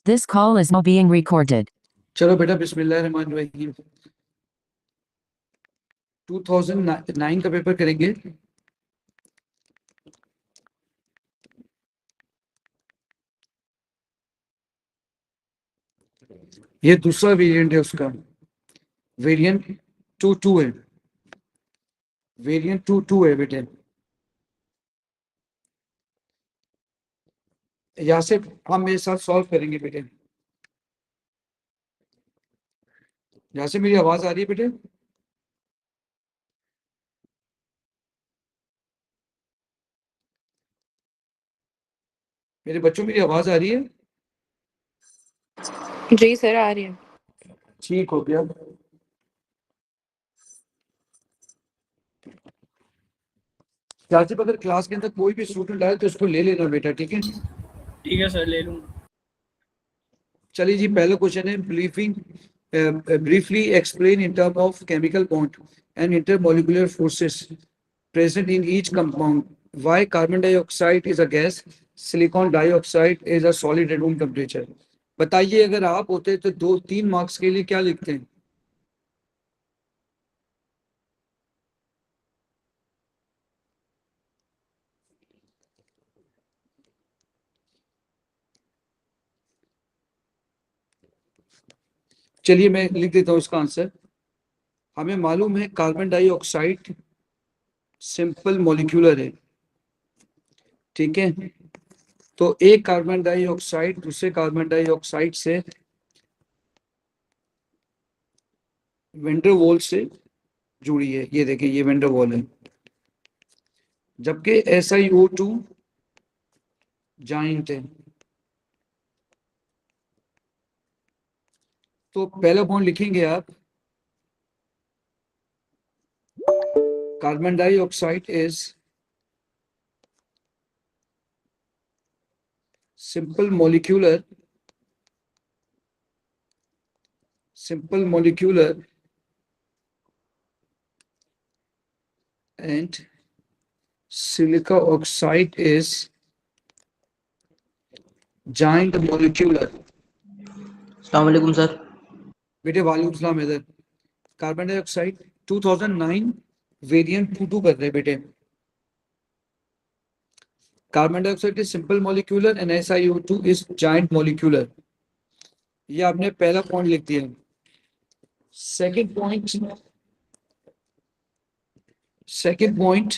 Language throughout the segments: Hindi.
This call is now being recorded. चलो बेटा बिस्मिल्लाहिर्रहमानिर्रहीम 2009 का पेपर करेंगे। ये दूसरा वेरिएंट है उसका, वेरिएंट 22 है, वेरिएंट 22 है बेटे। यहाँ से हम मेरे साथ सॉल्व करेंगे बेटे। यहाँ से मेरी आवाज आ रही है बेटे? मेरे बच्चों मेरी आवाज आ रही है? जी सर आ रही है। ठीक हो गया। चाची अगर क्लास के अंदर कोई भी स्टूडेंट आए तो उसको ले लेना बेटा, ठीक है? ठीक है सर, ले लूंगा। चलिए जी, पहला क्वेश्चन है, briefly explain in terms of chemical bond and intermolecular forces present in each compound why carbon dioxide is a gas, silicon dioxide is a solid at room temperature। बताइए अगर आप होते तो 2-3 मार्क्स के लिए क्या लिखते हैं? चलिए मैं लिख देता हूं इसका आंसर। हमें मालूम है कार्बन डाइऑक्साइड सिंपल मॉलिक्यूलर है, ठीक है? तो एक कार्बन डाइऑक्साइड दूसरे कार्बन डाइऑक्साइड से वेंडर वॉल से जुड़ी है। ये देखिए, ये वेंडर वॉल है, जबकि SiO2 जॉइंट है। तो पहला बॉन्ड लिखेंगे आप, carbon dioxide is simple molecular and silica oxide is giant molecular। अस्सलाम वालेकुम सर। बेटे वालेकुम सलाम। इधर कार्बन डाइऑक्साइड 2009 वेरिएंट 22 कर रहे हैं बेटे। Carbon dioxide is simple molecular and SiO2 is giant molecular. ये आपने पहला पॉइंट लिख दिया। Second point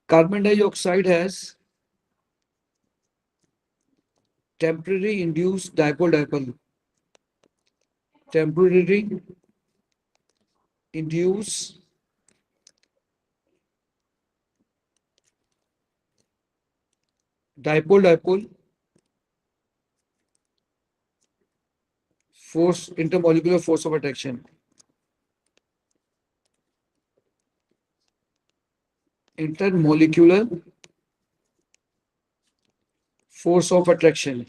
carbon dioxide has temporary induced dipole-dipole, temporary induced dipole-dipole force, intermolecular force of attraction, intermolecular force of attraction,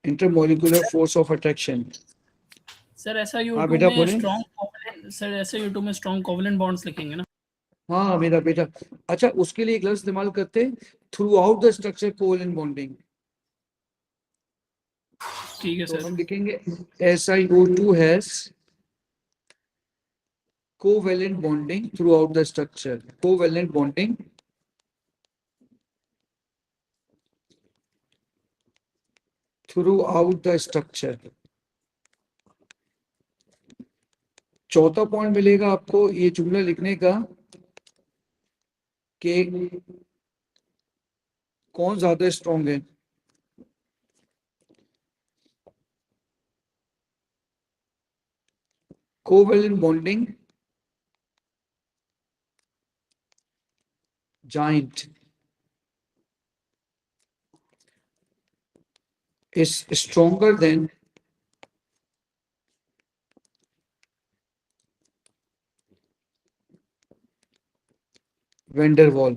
intermolecular force of attraction। Sir ऐसा हाँ बेटा बोले। SiO2 में स्ट्रॉन्ग कोवलेंट बॉन्ड्स लिखेंगे ना? हाँ मेरा बेटा। अच्छा, उसके लिए एक लफ्ज इस्तेमाल करते हैं, through out the structure covalent bonding. ठीक है तो सर। हम लिखेंगे SiO2 has covalent bonding throughout the structure, covalent bonding throughout the structure। चौथा पॉइंट मिलेगा आपको ये जुमला लिखने का कि कौन ज्यादा स्ट्रॉन्ग है। Covalent bonding giant is stronger than van der Waal।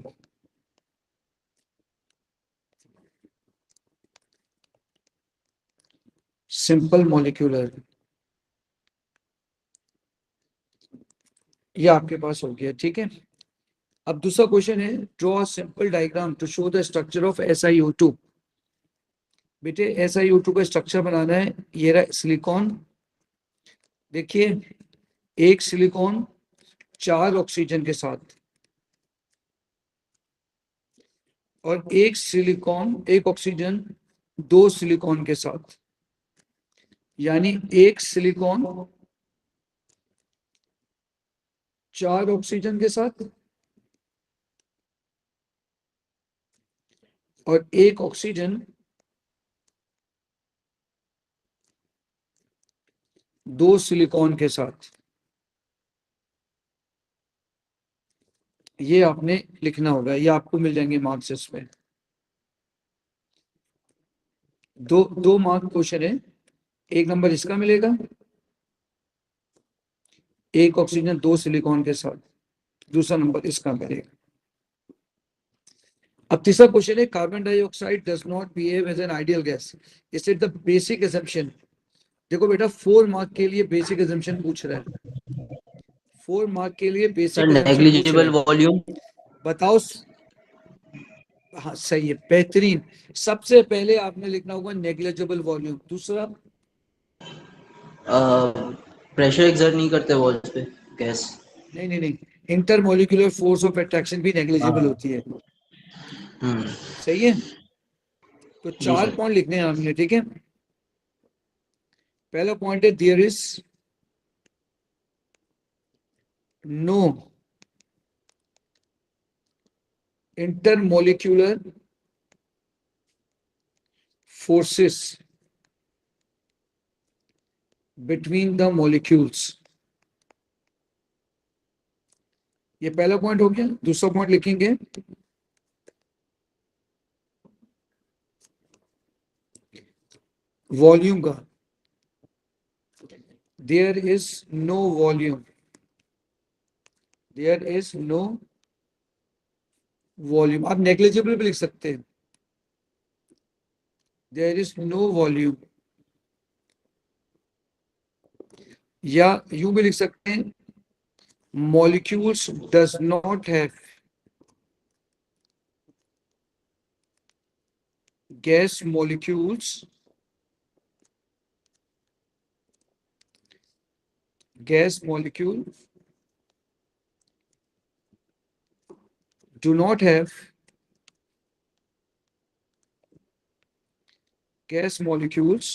Simple molecular. ये आपके पास हो गया, ठीक है? अब दूसरा क्वेश्चन है, draw a simple diagram to show the structure of SiO2। बेटे SiO2 का स्ट्रक्चर बनाना है। ये रहा सिलिकॉन, देखिए एक सिलिकॉन 4 ऑक्सीजन के साथ, और एक सिलिकॉन, एक ऑक्सीजन 2 सिलिकॉन के साथ, यानी एक सिलिकॉन 4 ऑक्सीजन के साथ और एक ऑक्सीजन 2 सिलिकॉन के साथ। ये आपने लिखना होगा, ये आपको मिल जाएंगे मार्क्स इसमें। दो मार्क क्वेश्चन है, एक नंबर इसका मिलेगा, एक ऑक्सीजन 2 सिलिकॉन के साथ, दूसरा नंबर इसका मिलेगा। अब तीसरा क्वेश्चन है, carbon dioxide does not behave as an ideal gas, is it the basic assumption। देखो बेटा 4 मार्क के लिए बेसिक assumption पूछ रहा है, 4 मार्क के लिए सर बेसिक assumption पूछ रहा नेग्लिजिबल है। वॉल्यूम। बताओ। हाँ सही है, बेहतरीन। सबसे पहले आपने लिखना होगा नेग्लिजिबल वॉल्यूम। दूसरा, प्रेशर एक्सर्ट नहीं करते वॉल्स पे गैस। नहीं नहीं नहीं, इंटरमोलिकुलर फोर्स ऑफ अट्रैक्शन भी नेग्लिजिबल हाँ। होती है। हम्म। सही है, तो जी 4 सर। पॉइंट लिखने हैं आपने, ठीक है। पहला पॉइंट है, there is no intermolecular forces between the molecules। ये पहला पॉइंट हो गया। दूसरा पॉइंट लिखेंगे, वॉल्यूम का, there is no volume, there is no volume. आप नेग्लिजिबल भी लिख सकते हैं, देयर इज नो वॉल्यूम, या यूं भी लिख सकते हैं, molecules does not have gas molecules gas molecule do not have gas molecules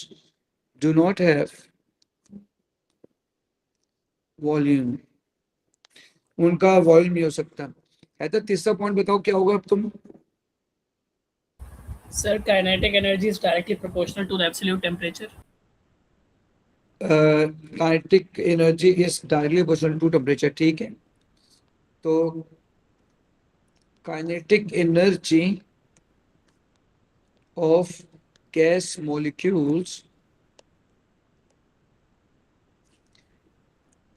do not have volume, उनका वॉल्यूम नहीं हो सकता है। तो तीसरा पॉइंट बताओ क्या होगा अब तुम। Sir, kinetic energy is directly proportional to the absolute temperature. Kinetic energy is directly proportional to temperature, ठीक है। तो kinetic energy of gas molecules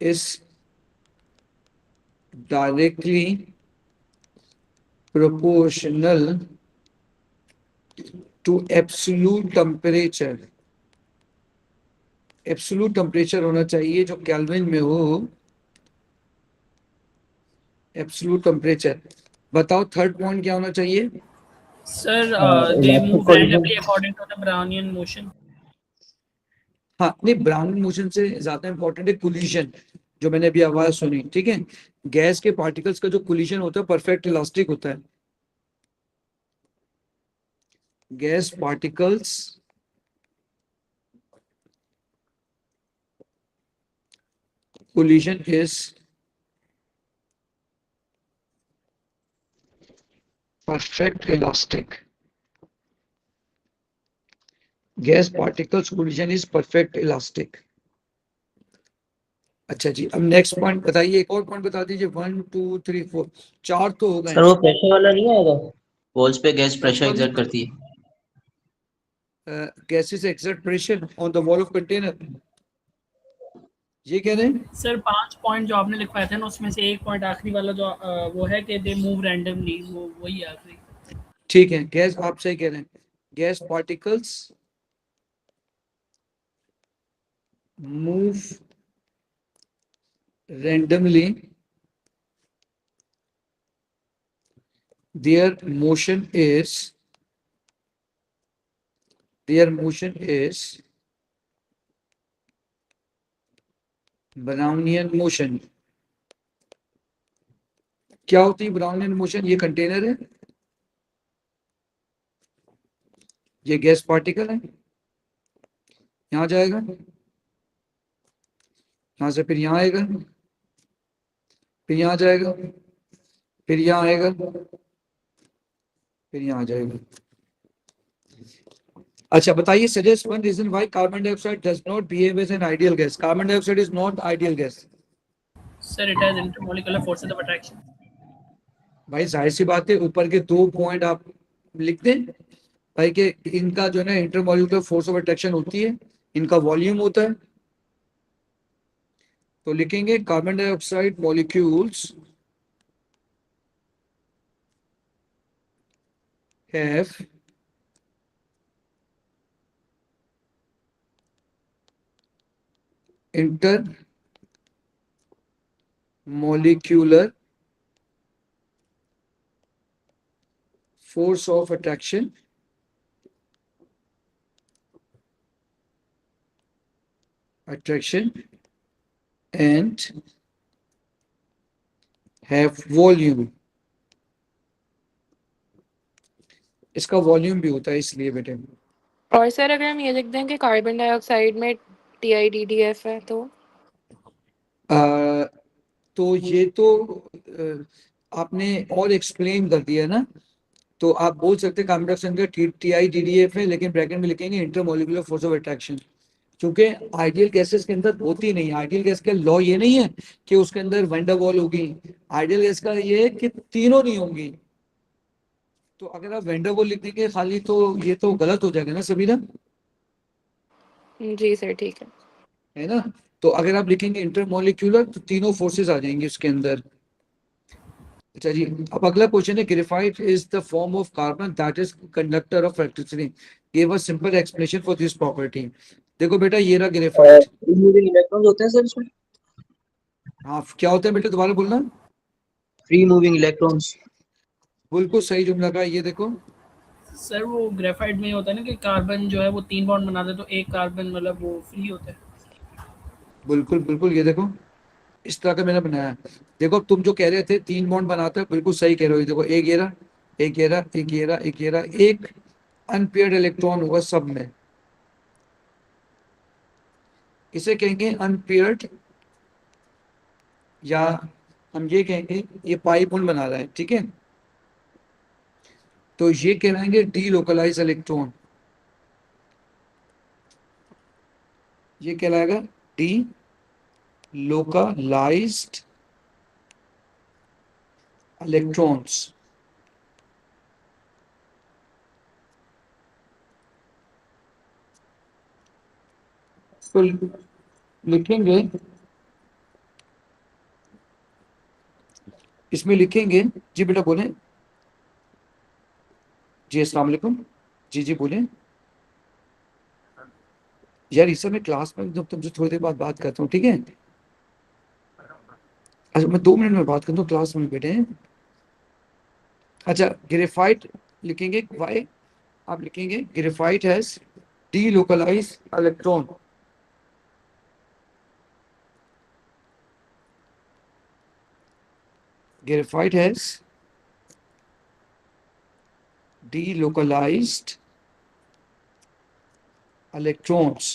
is directly proportional to absolute temperature। Absolute temperature होना चाहिए जो केल्विन में हो, एब्सोल्यूट टेम्परेचर। बताओ थर्ड पॉइंट क्या होना चाहिए। Sir, they elastic move collision. randomly according to the Brownian motion. हाँ नहीं, ब्राउन मोशन से ज्यादा इंपॉर्टेंट है कोलिजन, जो मैंने अभी आवाज सुनी, ठीक है। गैस के पार्टिकल्स का जो कोलिजन होता है परफेक्ट इलास्टिक होता है। Gas particles collision is perfect elastic। Gas particles collision is perfect elastic। अच्छा जी, अब नेक्स्ट पॉइंट बताइए, एक और पॉइंट बता दीजिए। 1 2 3 4, 4 तो हो गए। सर वो प्रेशर वाला नहीं आएगा, वॉल्स पे गैस कौन प्रेशर वाला? एक्सर्ट करती है। Gases exert pressure on the wall of container, ये कह रहे हैं। सर 5 पॉइंट जो आपने लिखवाए थे ना, उसमें से एक पॉइंट आखिरी वाला जो वो है कि दे मूव रैंडमली, वो वही है आखिरी। ठीक है, गैस आप सही कह रहे हैं। Gas particles move randomly their motion is Brownian motion. क्या होती है ब्राउनियन मोशन? ये कंटेनर है, ये गैस पार्टिकल है, यहां जाएगा, यहां से फिर यहां आएगा, फिर यहां जाएगा, फिर यहां आएगा, फिर यहां आ जाएगा। अच्छा बताइए, suggest one reason why carbon dioxide does not behave as an ideal gas. Carbon dioxide is not ideal gas. Sir it has intermolecular forces of attraction. भाई जाहिर सी बात है, ऊपर के 2 पॉइंट आप लिख दें भाई कि इनका जो है ना इंटरमॉलिक्यूलर फोर्स ऑफ अट्रैक्शन होती है, इनका वॉल्यूम होता है। तो लिखेंगे carbon dioxide molecules have intermolecular force of attraction and have volume। इसका वॉल्यूम भी होता है इसलिए बेटे। और सर अगर हम ये लिख दें कि कार्बन डाइऑक्साइड में TiDDF है तो तो ये तो आपने और एक्सप्लेन कर दिया ना, तो आप बोल सकते हैं कार्बन डाइऑक्साइड का TiDDF है, लेकिन ब्रैकेट में लिखेंगे इंटरमोलिकुलर फोर्स ऑफ अट्रैक्शन, क्योंकि आइडियल गैसेस के अंदर होती नहीं। आइडियल गैस का लॉ ये नहीं है कि उसके अंदर वैन वॉल होगी, आइडियल गैस का ये है कि तीनों नहीं होंगी। तो अगर आप वैन वॉल लिख देंगे खाली तो ये तो गलत हो जाएगा ना सभी ना, जी सर ठीक है ना। तो अगर आप लिखेंगे इंटरमोलिक्यूलर तो तीनों फोर्सेस आ जाएंगे उसके अंदर। अच्छा जी, अब अगला क्वेश्चन है, graphite is the form of carbon that is conductor of electricity, give a simple explanation for this property. देखो बेटा ये रहा ग्रेफाइट। फ्री मूविंग इलेक्ट्रॉन्स होते हैं सर इसमें? हाँ क्या होता है बेटा, दोबारा बोलना। Free moving electrons. बिल्कुल सही जुमला का, ये देखो। सर वो ग्रेफाइट में होता है ना कि कार्बन जो है वो 3 बॉन्ड बनाते हैं, तो एक कार्बन मतलब वो फ्री होता है। बिल्कुल बिल्कुल, ये देखो इस तरह का मैंने बनाया है। देखो अब तुम जो कह रहे थे 3 बॉन्ड बनाते हैं, बिल्कुल सही कह रहे हो। ये देखो एक ये रहा, एक ये रहा, एक ये रहा, एक ये रहा, एक अनपेयर्ड इलेक्ट्रॉन होगा सब में, इसे कहेंगे अनपेयर्ड, या हम ये कहेंगे ये पाई बॉन्ड बना रहा है, ठीक है। तो ये कहलाएंगे डी लोकलाइज इलेक्ट्रॉन, ये कहलाएगा डी लोकलाइज्ड इलेक्ट्रॉन्स। तो लिखेंगे, इसमें लिखेंगे, जी बेटा बोले। जी अस्सलाम वालेकुम, जी जी बोले। यार इस समय क्लास में जब तुमसे थोड़ी देर बाद बात करता हूँ, ठीक है। अच्छा मैं 2 मिनट में बात करता हूँ, क्लास में बैठे हैं। अच्छा ग्रेफाइट लिखेंगे, वाई आप लिखेंगे graphite has D localise electron. Graphite has delocalized electrons।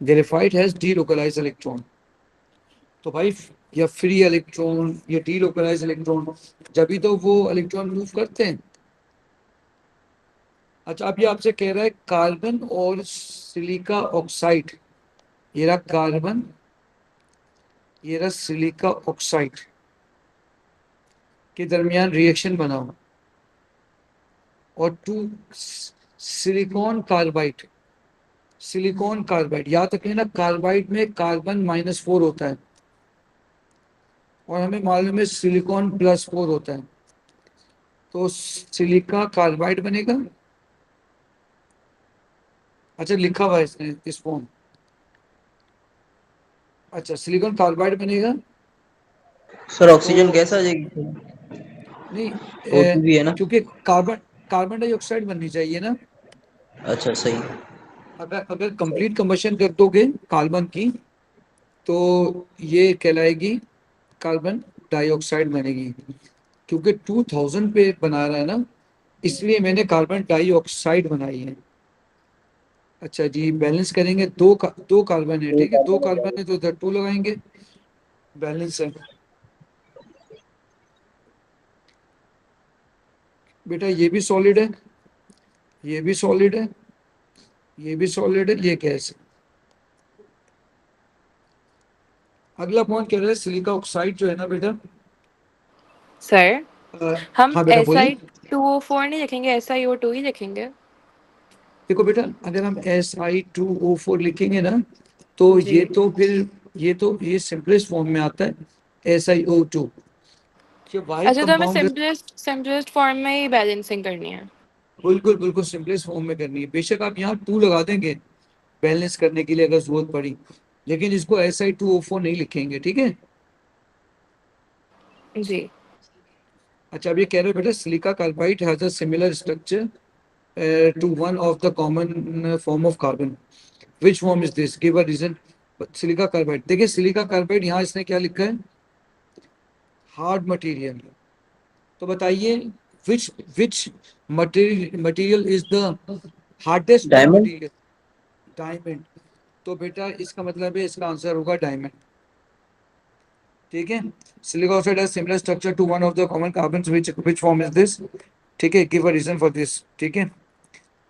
Graphite has delocalized electron। तो भाई या फ्री इलेक्ट्रॉन या delocalized इलेक्ट्रॉन, जब भी तो वो इलेक्ट्रॉन मूव करते हैं। अच्छा अब ये आपसे कह रहा है कार्बन और सिलिका ऑक्साइड, ये रहा कार्बन, ये रहा सिलिका ऑक्साइड के दरमियान रिएक्शन बनाओ, और to silicon carbide, silicon carbide याद रखिए ना, कार्बाइड में कार्बन -4 होता है और हमें मालूम है सिलिकॉन +4 होता है, तो सिलिका कार्बाइड बनेगा। अच्छा लिखा हुआ है इसने इस फॉर्म। अच्छा सिलिकॉन कार्बाइड बनेगा, सर ऑक्सीजन तो गैस आ जाएगी? नहीं, O2 भी है ना? क्योंकि कार्बन कार्बन डाइऑक्साइड बननी चाहिए ना। अच्छा सही। अगर अगर कंप्लीट कंबशन कर दोगे कार्बन की, तो ये कहलाएगी कार्बन डाइऑक्साइड बनेगी। क्योंकि 2000 पे बना रहा है ना, इसलिए मैंने कार्बन डाइऑक्साइड बनाई है। अच्छा जी, बैलेंस करेंगे, दो कार्बन है, ठीक है, दो कार्बन है तो इधर 2 लगाएंगे, बैलेंस है। बेटा ये भी सॉलिड है, ये भी सॉलिड है, ये भी सॉलिड है, ये गैस है। अगला पॉइंट कह रहा है सिलिका ऑक्साइड जो है ना बेटा, सर अ, हम हाँ बेटा बोलिए। SI2O4 नहीं लिखेंगे, SiO2 ही लिखेंगे। देखो बेटा, अगर हम Si2O4 लिखेंगे ना, तो जी। ये तो फिर ये सिंपलेस्ट फॉर्म में आता है SiO2। ये वाइट अच्छा, तो हमें कंपाउंड है। सिंपलेस्ट फॉर्म में ही बैलेंसिंग करनी है। बिल्कुल बिल्कुल सिंपलेस्ट फॉर्म में करनी है। बेशक आप यहाँ 2 लगा देंगे बैलेंस करने के लिए अगर जरूरत पड़ी, लेकिन इसको Si2O4 नहीं लिखेंगे, ठीक है। जी। अच्छा, अब ये कह रहे हो बेटा silica carbide has a similar structure to one of the common form of carbon, which form is this, give a reason. Silica carbide, देखिए सिलिका कार्बाइड यहाँ इसने क्या लिखा है, हार्ड मटेरियल। तो बताइए which which material is the hardest diamond. Material. Diamond. तो बेटा इसका मतलब है, इसका आंसर होगा डायमंड, ठीक है। Silica oxide has similar structure to one of the common carbons, which form is this, ठीक है, give a reason for this, ठीक है।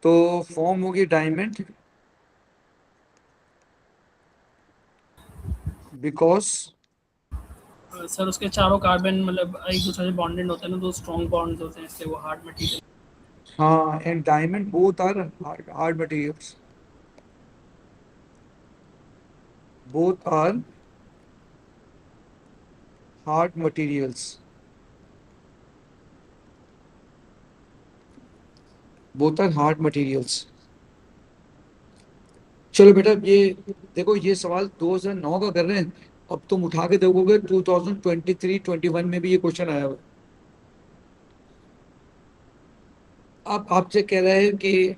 तो फॉर्म होगी डायमंड, बिकॉज सर उसके चारों कार्बन मतलब एक दूसरे से बॉन्डेड होते हैं ना, तो स्ट्रॉन्ग बॉन्ड्स होते हैं, इसलिए वो हार्ड मटेरियल। हाँ, and diamond both are hard materials, both are hard materials, both are hard materials। चलो बेटा, ये देखो, ये सवाल 2009 का कर रहे हैं, अब तुम उठा के देखोगे 2023-21 में भी ये क्वेश्चन आया हुआ। अब आपसे कह रहा है कि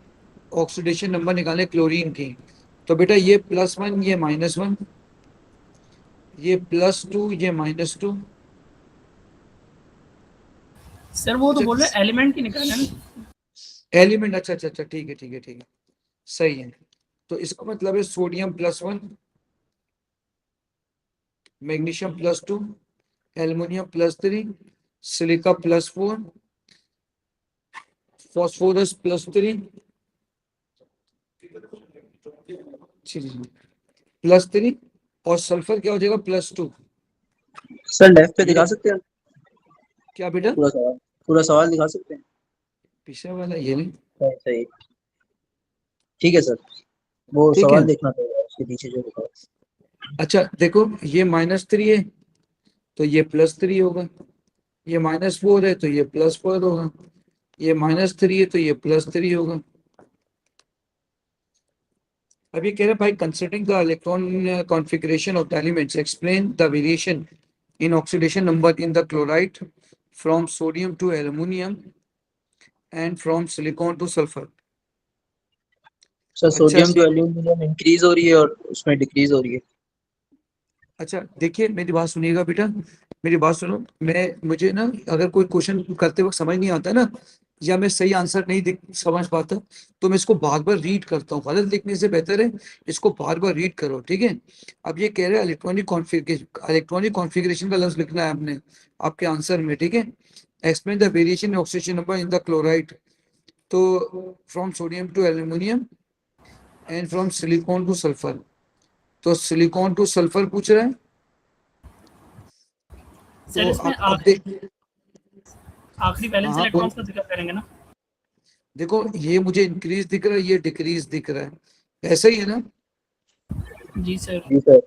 ऑक्सीडेशन नंबर निकालें क्लोरीन की। तो बेटा ये +1, ये -1, ये +2, ये -2। सर वो तो बोल रहे एलिमेंट की निकालना है ना। एलिमेंट, अच्छा अच्छा अच्छा, ठीक है ठीक है ठीक है, सही है। तो इसका मतलब है sodium +1, magnesium +2, aluminium +3, silica +4, phosphorus +3, +3, और सल्फर क्या हो जाएगा +2। सर लेफ्ट पे दिखा ये सकते हैं? क्या बेटा, पूरा सवाल दिखा सकते हैं? पीछे वाला ये नहीं, सही सही। ठीक है सर, वो ठीक है। सवाल देखना पड़ेगा उसके पीछे जो लिखा है। अच्छा देखो, ये -3 है तो ये +3 होगा, ये -4 है तो ये +4 होगा, ये -3 है तो ये +3 होगा। अब ये कह रहे हैं भाई, considering the electron configuration of the elements, explain the variation in oxidation number in the chloride from sodium to aluminum and from silicon to sulfur। Sir अच्छा सोडियम टू एल्यूमिनियम इंक्रीज हो रही है और उसमें डिक्रीज हो रही है। अच्छा, देखिए मेरी बात सुनिएगा बेटा, मेरी बात सुनो। मुझे ना, अगर कोई क्वेश्चन करते वक्त समझ नहीं आता ना, या मैं सही आंसर नहीं समझ पाता, तो मैं इसको बार बार रीड करता हूँ। गलत लिखने से बेहतर है इसको बार बार रीड करो, ठीक है। अब ये कह रहे हैं इलेक्ट्रॉनिक कॉन्फ़िगरेशन का लफ्ज लिखना है आपने आपके आंसर में, ठीक है। Explain the variation oxidation number in the chloride, तो from sodium to aluminium and from silicon to sulphur. तो सिलिकॉन टू सल्फर पूछ रहा है, सर तो इसमें अब देख, आखिरी हाँ बैलेंस हाँ इलेक्ट्रॉन्स का जिक्र करेंगे ना। देखो ये मुझे इंक्रीज दिख रहा है, ये डिक्रीज दिख रहा है, ऐसा ही है ना। जी सर। जी सर।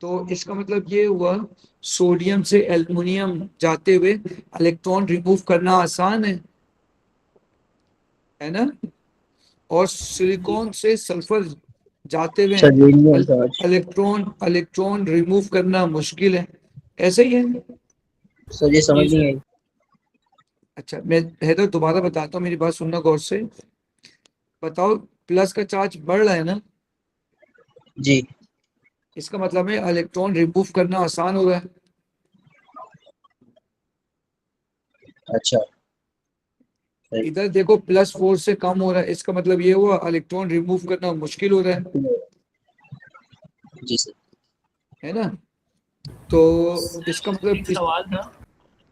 तो इसका मतलब ये हुआ, सोडियम से एल्युमिनियम जाते हुए इलेक्ट्रॉन रिमूव करना आसान है ना, और सिलिकॉन से सल्फर जाते हुए sir JEE charge. Electron electron remove करना मुश्किल है, ऐसे ही है। सर ये समझ जी नहीं सर। आई। अच्छा, मैं हैदर दोबारा बताता हूँ, मेरी बात सुनना गौर से। बताओ, प्लस का चार्ज बढ़ रहा है ना, जी। इसका मतलब है इलेक्ट्रॉन रिमूव करना आसान हो रहा है। अच्छा। सही। इधर देखो +4 से कम हो रहा है, इसका मतलब ये हुआ इलेक्ट्रॉन रिमूव करना मुश्किल हो रहा जी सर। है ना। तो इसका सर मतलब एक सवाल था।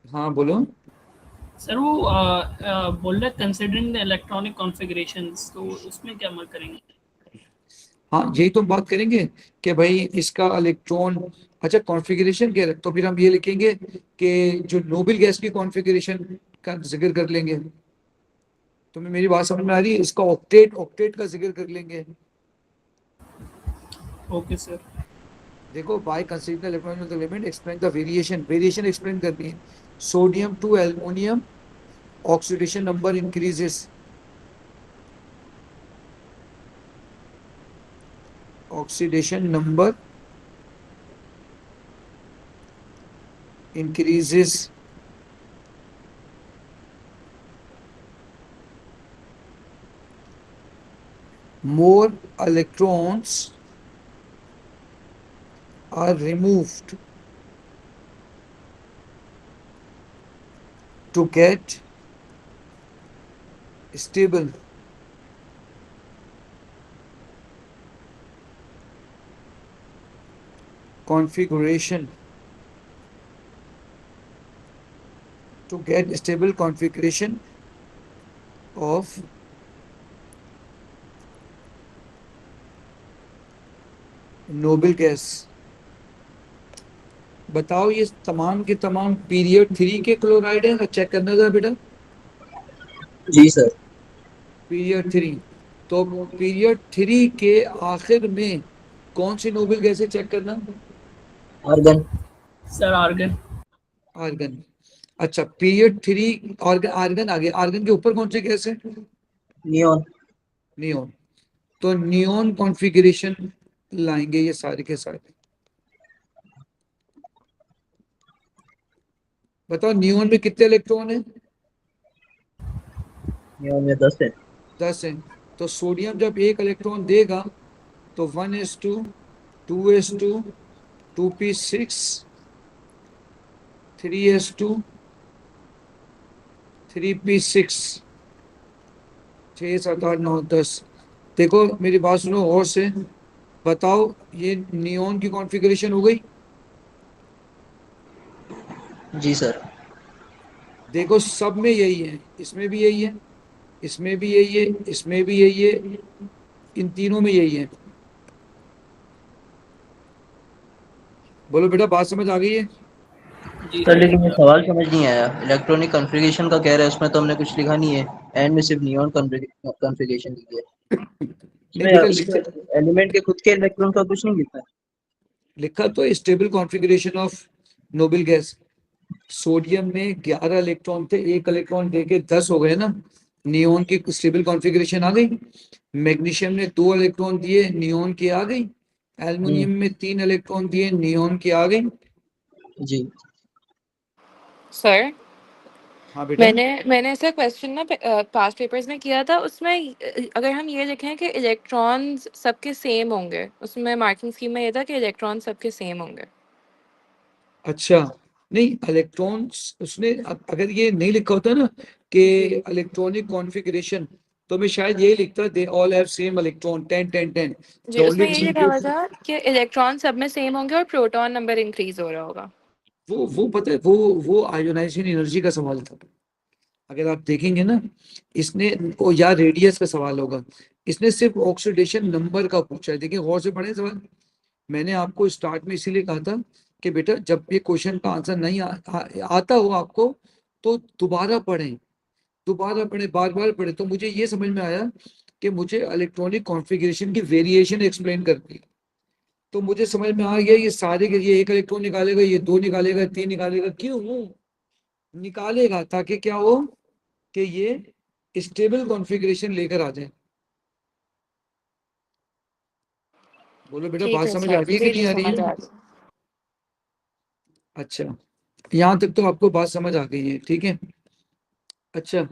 हाँ बोलो। सर वो बोल रहे कंसिडरिंग द इलेक्ट्रॉनिक कॉन्फ़िगरेशंस, तो उसमें क्या हम करेंगे? हाँ, यही तो हम बात करेंगे कि भाई इसका इलेक्ट्रॉन, अच्छा कॉन्फ़िगरेशन क्या है, तो फिर हम ये लिखेंगे कि जो नोबल गैस की कॉन्फ़िगरेशन का जिक्र कर लेंगे। तुम्हें मेरी बात समझ में आ रही है? इसका ऑक्टेट ऑक्टेट का जिक्र कर लेंगे। Okay sir. देखो, by considering the electronic element explain the variation, variation explain करनी है। Sodium to aluminium oxidation number increases, oxidation number increases more electrons are removed to get stable configuration, to get stable configuration of noble gas। बताओ, ये तमाम के तमाम पीरियड 3 के क्लोराइड है, चेक करना था बेटा। जी सर। पीरियड 3, तो पीरियड 3 के आखिर में कौन सी नोबल गैस है, चेक करना। आर्गन। Sir argon. आर्गन। अच्छा, पीरियड 3 आर्गन, आर्गन आ गया, आर्गन के ऊपर कौन सी गैस है? नियॉन। नियोन। तो नियोन कॉन्फ़िगरेशन लाएंगे ये सारे के सारे। बताओ नियोन में कितने इलेक्ट्रॉन है? नियॉन में 10 है। 10 है। तो सोडियम जब एक इलेक्ट्रॉन देगा तो 1s2, 2s2, 2p6, 3s2, 3p6, 6 7 8 9 10। देखो मेरी बात सुनो और से। बताओ, ये नियोन की कॉन्फ़िगरेशन हो गई। जी सर। देखो सब में यही है, इसमें भी यही है, इसमें भी यही है, इसमें भी यही है, इन तीनों में यही है। बोलो बेटा, बात समझ आ गई है? जी सर सर। लेकिन ये सवाल समझ नहीं आया, इलेक्ट्रॉनिक कॉन्फ़िगरेशन का कह रहा है, उसमें तो हमने कुछ लिखा नहीं है। एंड में सिर्फ नियॉन कॉन्फ़िगरेशन लिखी है। नहीं उसमें बेटा, उसके एलिमेंट के खुद के इलेक्ट्रॉन का कुछ नहीं लिखा है। लिखा तो stable configuration of noble gas. Sodium में 11 इलेक्ट्रॉन थे, एक इलेक्ट्रॉन देके 10 हो गए ना, नियोन की स्टेबल कॉन्फ़िगरेशन आ गई। मैग्नीशियम ने 2 इलेक्ट्रॉन दिए, नियोन की आ गई। हम्म। एल्युमिनियम में 3 इलेक्ट्रॉन दिए, नियोन की आ गई। जी। सर, हाँ बेटा। मैंने मैंने ऐसा क्वेश्चन ना पास्ट पेपर्स में किया था, उसमें अगर हम ये लिखें कि इलेक्ट्रॉन्स सबके सेम होंगे, उसमें मार्किंग स्कीम में ये था कि इलेक्ट्रॉन सबके सेम होंगे। अच्छा, नहीं इलेक्ट्रॉन्स उसने अगर ये नहीं लिखा होता ना कि इलेक्ट्रॉनिक कॉन्फ़िगरेशन, तो मैं शायद यही लिखता, they all have same electron 10 10 10। द जी, ओनली उसमें यही लिखा हुआ डिफरेंस, था कि इलेक्ट्रॉन सब में सेम होंगे और प्रोटॉन नंबर इंक्रीज हो रहा होगा। वो पता है, वो आयोनाइजेशन एनर्जी का सवाल था। अगर आप देखेंगे ना, इसने ओ या रेडियस का सवाल होगा, इसने सिर्फ ऑक्सीडेशन नंबर का पूछा है। देखिए गौर से पढ़े सवाल। मैंने आपको स्टार्ट में इसीलिए कहा था कि बेटा जब ये क्वेश्चन का आंसर नहीं आता हो आपको, तो दोबारा पढ़ें, दोबारा पढ़ें, बार बार पढ़ें। तो मुझे ये समझ में आया कि मुझे इलेक्ट्रॉनिक कॉन्फ़िगरेशन की वेरिएशन एक्सप्लेन करनी है। तो मुझे समझ में आ गया ये सारे के, ये एक इलेक्ट्रॉन निकालेगा, ये 2 निकालेगा, 3 निकालेगा, क्यों निकालेगा? ताकि क्या हो कि ये स्टेबल कॉन्फ़िगरेशन लेकर आ जाए। बोलो बेटा, ठीक बात है समझ आ सर, रही है कि जी नहीं जी आ रही समझ है? आ रही। अच्छा, यहाँ तक तो आपको बात समझ आ गई है, ठीक है। अच्छा,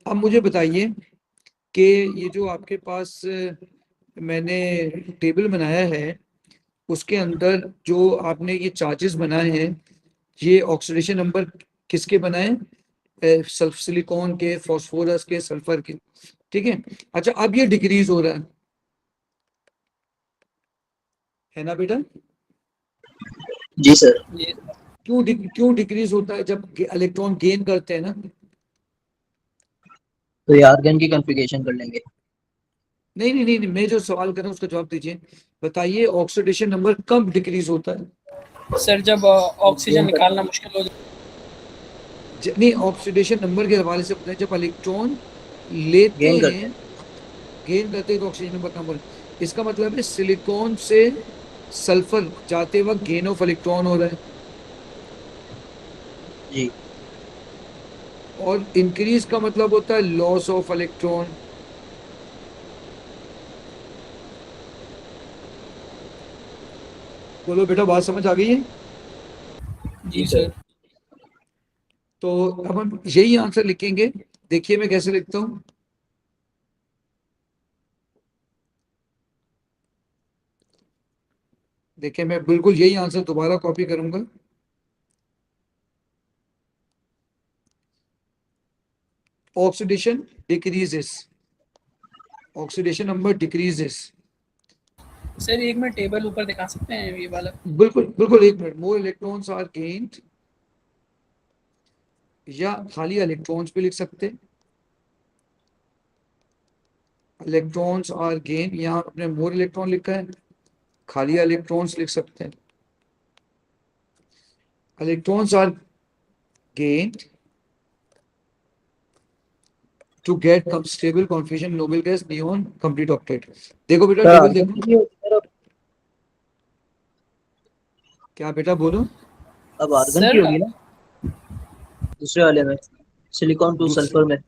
अब मुझे बताइए कि ये जो आपके पास मैंने टेबल बनाया है, उसके अंदर जो आपने ये चार्जेस बनाए हैं, ये ऑक्सीडेशन नंबर किसके बनाए? सल्फ सिलिकॉन के, फास्फोरस के, सल्फर के, ठीक है। अच्छा, अब ये डिक्रीज हो रहा है ना बेटा? जी सर। ये क्यों डिक्रीज होता है जब इलेक्ट्रॉन गेन करते हैं ना? तो ये आर्गन की कॉन्फ़िगरेशन कर लेंगे। नहीं नहीं नहीं नहीं, मैं जो सवाल कर रहा हूँ उसका जवाब दीजिए। बताइए ऑक्सीडेशन नंबर कब डिक्रीज होता है? सर जब ऑक्सीजन निकालना मुश्किल हो जाए। नहीं, ऑक्सीडेशन नंबर के हवाले से बताएं, जब इलेक्ट्रॉन लेते गेन करते हैं, हैं। गेन करते हैं तो ऑक्सीजन नंबर कम हो रहा है। इसका मतलब है सिलिकॉन से सल्फर जाते वक्त गेन ऑफ इलेक्ट्रॉन हो रहा है, जी। और इंक्रीज का मतलब होता है लॉस ऑफ इलेक्ट्रॉन। बोलो बेटा, बात समझ आ गई है? जी जी सर। सर। तो अब हम यही आंसर लिखेंगे। देखिए मैं कैसे लिखता हूँ। देखिए मैं बिल्कुल यही आंसर दोबारा कॉपी करूंगा। Oxidation decreases, oxidation number decreases. Sir एक मिनट टेबल ऊपर दिखा सकते हैं ये वाला? बिल्कुल बिल्कुल, एक minute. More electrons are gained, या खाली इलेक्ट्रॉन्स भी लिख सकते हैं। इलेक्ट्रॉन्स आर गेन, यहाँ अपने मोर इलेक्ट्रॉन लिखा है, खाली इलेक्ट्रॉन्स लिख सकते हैं। Electrons are gained to get stable configuration noble gas neon complete octet. देखो बेटा सर टेबल आर्गन देखो। की नहीं होती सर अब। क्या बेटा बोलो? अब आर्गन की सर होगी ना दूसरे वाले में, सिलिकॉन टू दूसरे, सल्फर में।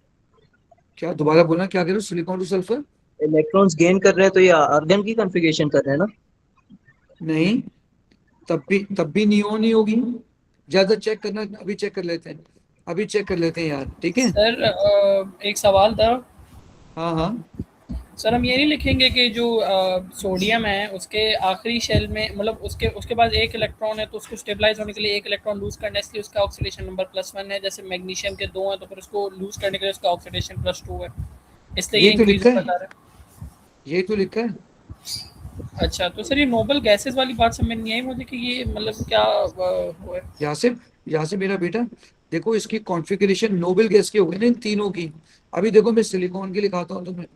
क्या दोबारा बोलना, क्या कह रहे हो? Silicon to sulphur? Electrons gain कर रहे हैं तो ये आर्गन की कॉन्फ़िगरेशन कर रहे हैं ना। नहीं, तब भी नियॉन ही होगी। ज्यादा चेक करना, अभी चेक कर लेते हैं, अभी चेक कर लेते हैं यार, ठीक है। सर एक सवाल था। हाँ हाँ। सर हम ये नहीं लिखेंगे कि जो सोडियम है उसके आखिरी शेल में, मतलब उसके उसके पास एक इलेक्ट्रॉन है तो उसको स्टेबलाइज होने के लिए एक इलेक्ट्रॉन लूज करना है, इसलिए उसका ऑक्सीडेशन नंबर +1 है। जैसे मैग्नीशियम के 2 हैं तो फिर उसको लूज करने के लिए उसका ऑक्सीडेशन +2 है, इसलिए ये यही तो इंक्रीज लिखा होता है, जा रहा यही तो लिखा है। है। अच्छा, तो सर ये नोबल गैसेस वाली बात समझ नहीं आई मुझे कि ये मतलब क्या वो है। यहाँ से मेरा बेटा, देखो इसकी कॉन्फ़िगरेशन नोबेल गैस की हो गई ना इन तीनों की। अभी देखो मैं सिलिकॉन की लिखाता हूँ तुम्हें।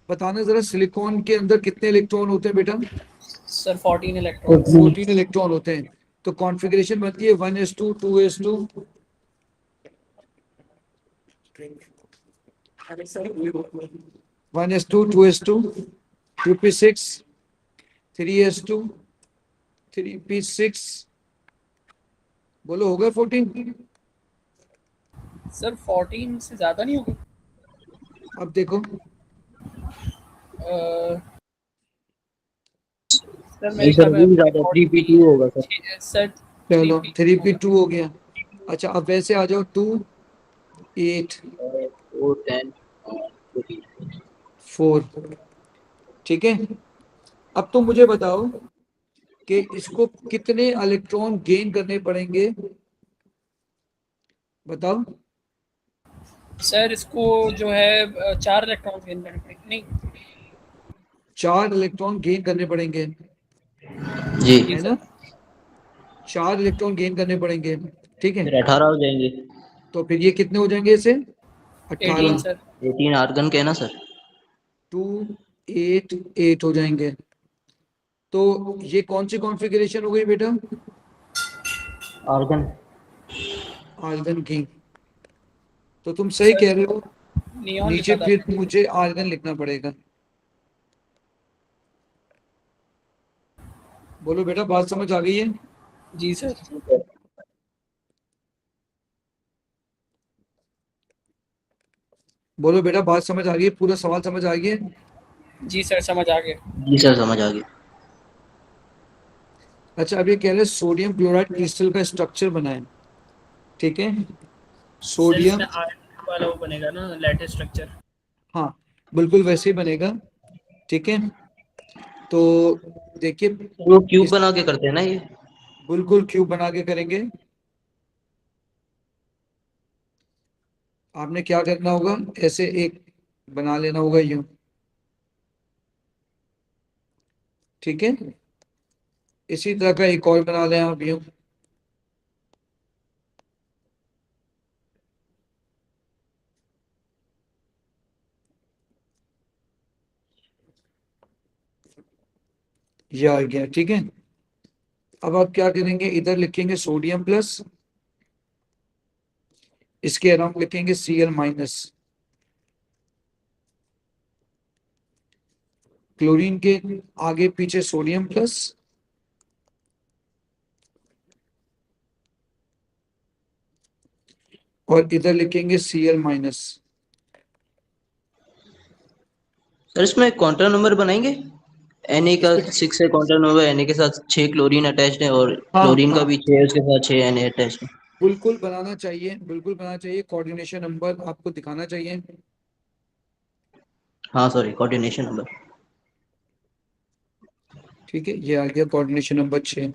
बताना जरा, सिलिकॉन के अंदर कितने इलेक्ट्रॉन होते हैं बेटा? Sir 14 electrons. 14 इलेक्ट्रॉन होते हैं। तो कॉन्फ़िगरेशन बनती है 1s2 2s2, 1s2 2s2, 2p6, 3s2, 3p6। बोलो हो गए 14? सर 14 से ज़्यादा नहीं होगा? अब देखो, सर नहीं मेरे सर ख्याल में वो भी अभी भी ज्यादा 3p2 होगा सर। 40 सर। थ्री चलो पी 3p2 हो गया। अच्छा अब वैसे आ जाओ 2 8 4 10 14। 4, ठीक है। अब तुम मुझे बताओ कि इसको कितने इलेक्ट्रॉन गेन करने पड़ेंगे, बताओ। सर इसको जो है 4 इलेक्ट्रॉन गेन करने पड़ेंगे नहीं? 4 इलेक्ट्रॉन गेन करने पड़ेंगे, जी। जी है सर। ना? 4 इलेक्ट्रॉन गेन करने पड़ेंगे, ठीक है। फिर 18 हो जाएंगे। तो फिर ये कितने हो जाएंगे इसे? 18 18। सर। 18 आर्गन के है ना सर। 2 8 8 हो जाएंगे। तो ये कौन सी कॉन्फ़िगरेशन हो गई बेटा? आर्गन। आर्गन की। तो तुम सही सर कह रहे हो। नियॉन नीचे लिखा था फिर आपने। मुझे आर्गन लिखना पड़ेगा। बोलो बेटा, बात समझ आ गई है? जी सर। बोलो बेटा, बात समझ आ गई है? पूरा सवाल समझ आ गया है? जी सर समझ आ गया। जी सर समझ आ गया। अच्छा अब ये कह रहे हैं सोडियम क्लोराइड क्रिस्टल का स्ट्रक्चर बनाएं। ठीक है, सर सोडियम, इसमें आयन वाला वो बनेगा ना लैटिस स्ट्रक्चर। हाँ बिल्कुल वैसे ही बनेगा। ठीक है, तो देखिए वो क्यूब इस बना के करते हैं ना ये? बिल्कुल क्यूब बना के करेंगे। आपने क्या करना होगा, ऐसे एक बना लेना होगा यूं, ठीक है, इसी तरह का एक और बना लें आप यूं। ये आ गया, ठीक है। अब आप क्या करेंगे, इधर लिखेंगे सोडियम प्लस, इसके अराउंड लिखेंगे Cl माइनस, क्लोरीन के आगे पीछे सोडियम प्लस, और इधर लिखेंगे Cl माइनस। सर इसमें काउंटर नंबर बनाएंगे? Na का इसमें 6 है काउंटर नंबर, Na के साथ 6 क्लोरीन अटैच्ड है और हाँ क्लोरीन का हाँ भी 6 है, उसके साथ 6 Na अटैच्ड है। बिल्कुल बनाना चाहिए, बिल्कुल बनाना चाहिए, कोऑर्डिनेशन नंबर आपको दिखाना चाहिए। हाँ सॉरी, कोऑर्डिनेशन नंबर। ठीक है, ये आ गया coordination number 6।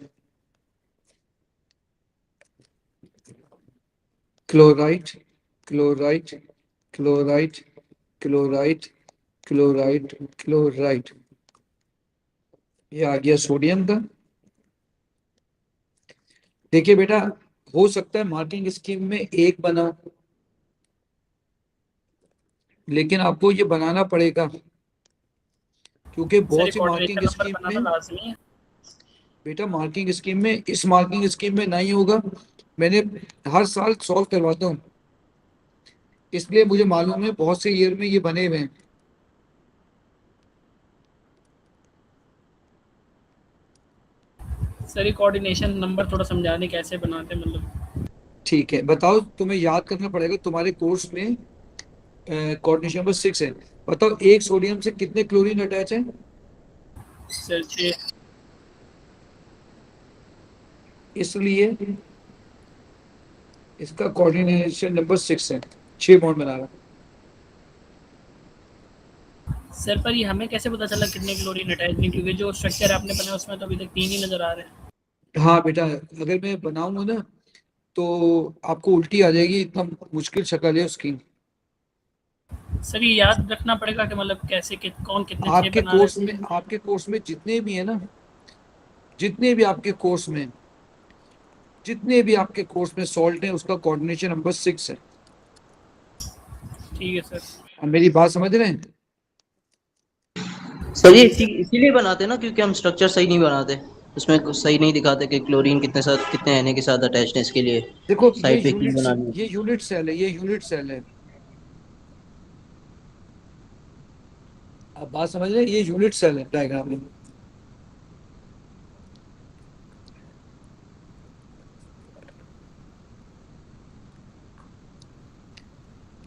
Chloride, chloride, chloride, chloride, chloride, chloride, ये आ गया सोडियम का। देखिए बेटा, हो सकता है मार्किंग स्कीम में एक बना, लेकिन आपको ये बनाना पड़ेगा, क्योंकि सर ये बहुत सी कोऑर्डिनेशन मार्किंग नंबर स्कीम बनाना में, लाजमी है। बेटा मार्किंग स्कीम में, इस मार्किंग स्कीम में नहीं होगा। मैंने हर साल सॉल्व करवाता हूँ, इसलिए मुझे मालूम है, बहुत से ईयर में ये बने हुए हैं। सर ये कोऑर्डिनेशन नंबर थोड़ा समझा दें कैसे बनाते हैं मतलब। ठीक है, बताओ, तुम्हें याद करना पड़ेगा, तुम्हारे कोर्स में कोऑर्डिनेशन नंबर 6 है। बताओ एक सोडियम से कितने क्लोरीन अटैच है। सर 6। इसलिए इसका कोऑर्डिनेशन नंबर 6 है, 6 बॉन्ड बना रहा सर पर ये हमें कैसे पता चला कितने क्लोरीन अटैच नहीं, क्योंकि जो स्ट्रक्चर आपने बनाया उसमें तो अभी तक 3 ही नजर आ रहे हैं। है। हाँ बेटा, अगर मैं बनाऊंगा ना तो आपको उल्टी आ जाएगी, इतना मुश्किल शक्ल है उसकी। सर ये याद रखना पड़ेगा कि मतलब कैसे कौन कितने 6 आपके बना रहा कोर्स है। में, आपके कोर्स में जितने भी है ना, जितने भी आपके कोर्स में, जितने भी आपके कोर्स में सॉल्ट है, उसका कोऑर्डिनेशन नंबर 6 है। ठीक है सर। अब मेरी बात समझ रहे हैं। सर ये इसीलिए बनाते हैं ना क्योंकि हम स्ट्रक्चर सही नहीं बनाते, उसमें कुछ सही नहीं दिखाते कि क्लोरीन कितने साथ कितने Na के साथ अटैच्ड है, इसके लिए देखो साइड पे क्यों बनानी ये है। यूनिट सेल है, ये यूनिट सेल है। आप बात समझ रहे हैं, ये यूनिट सेल है डायग्राम में।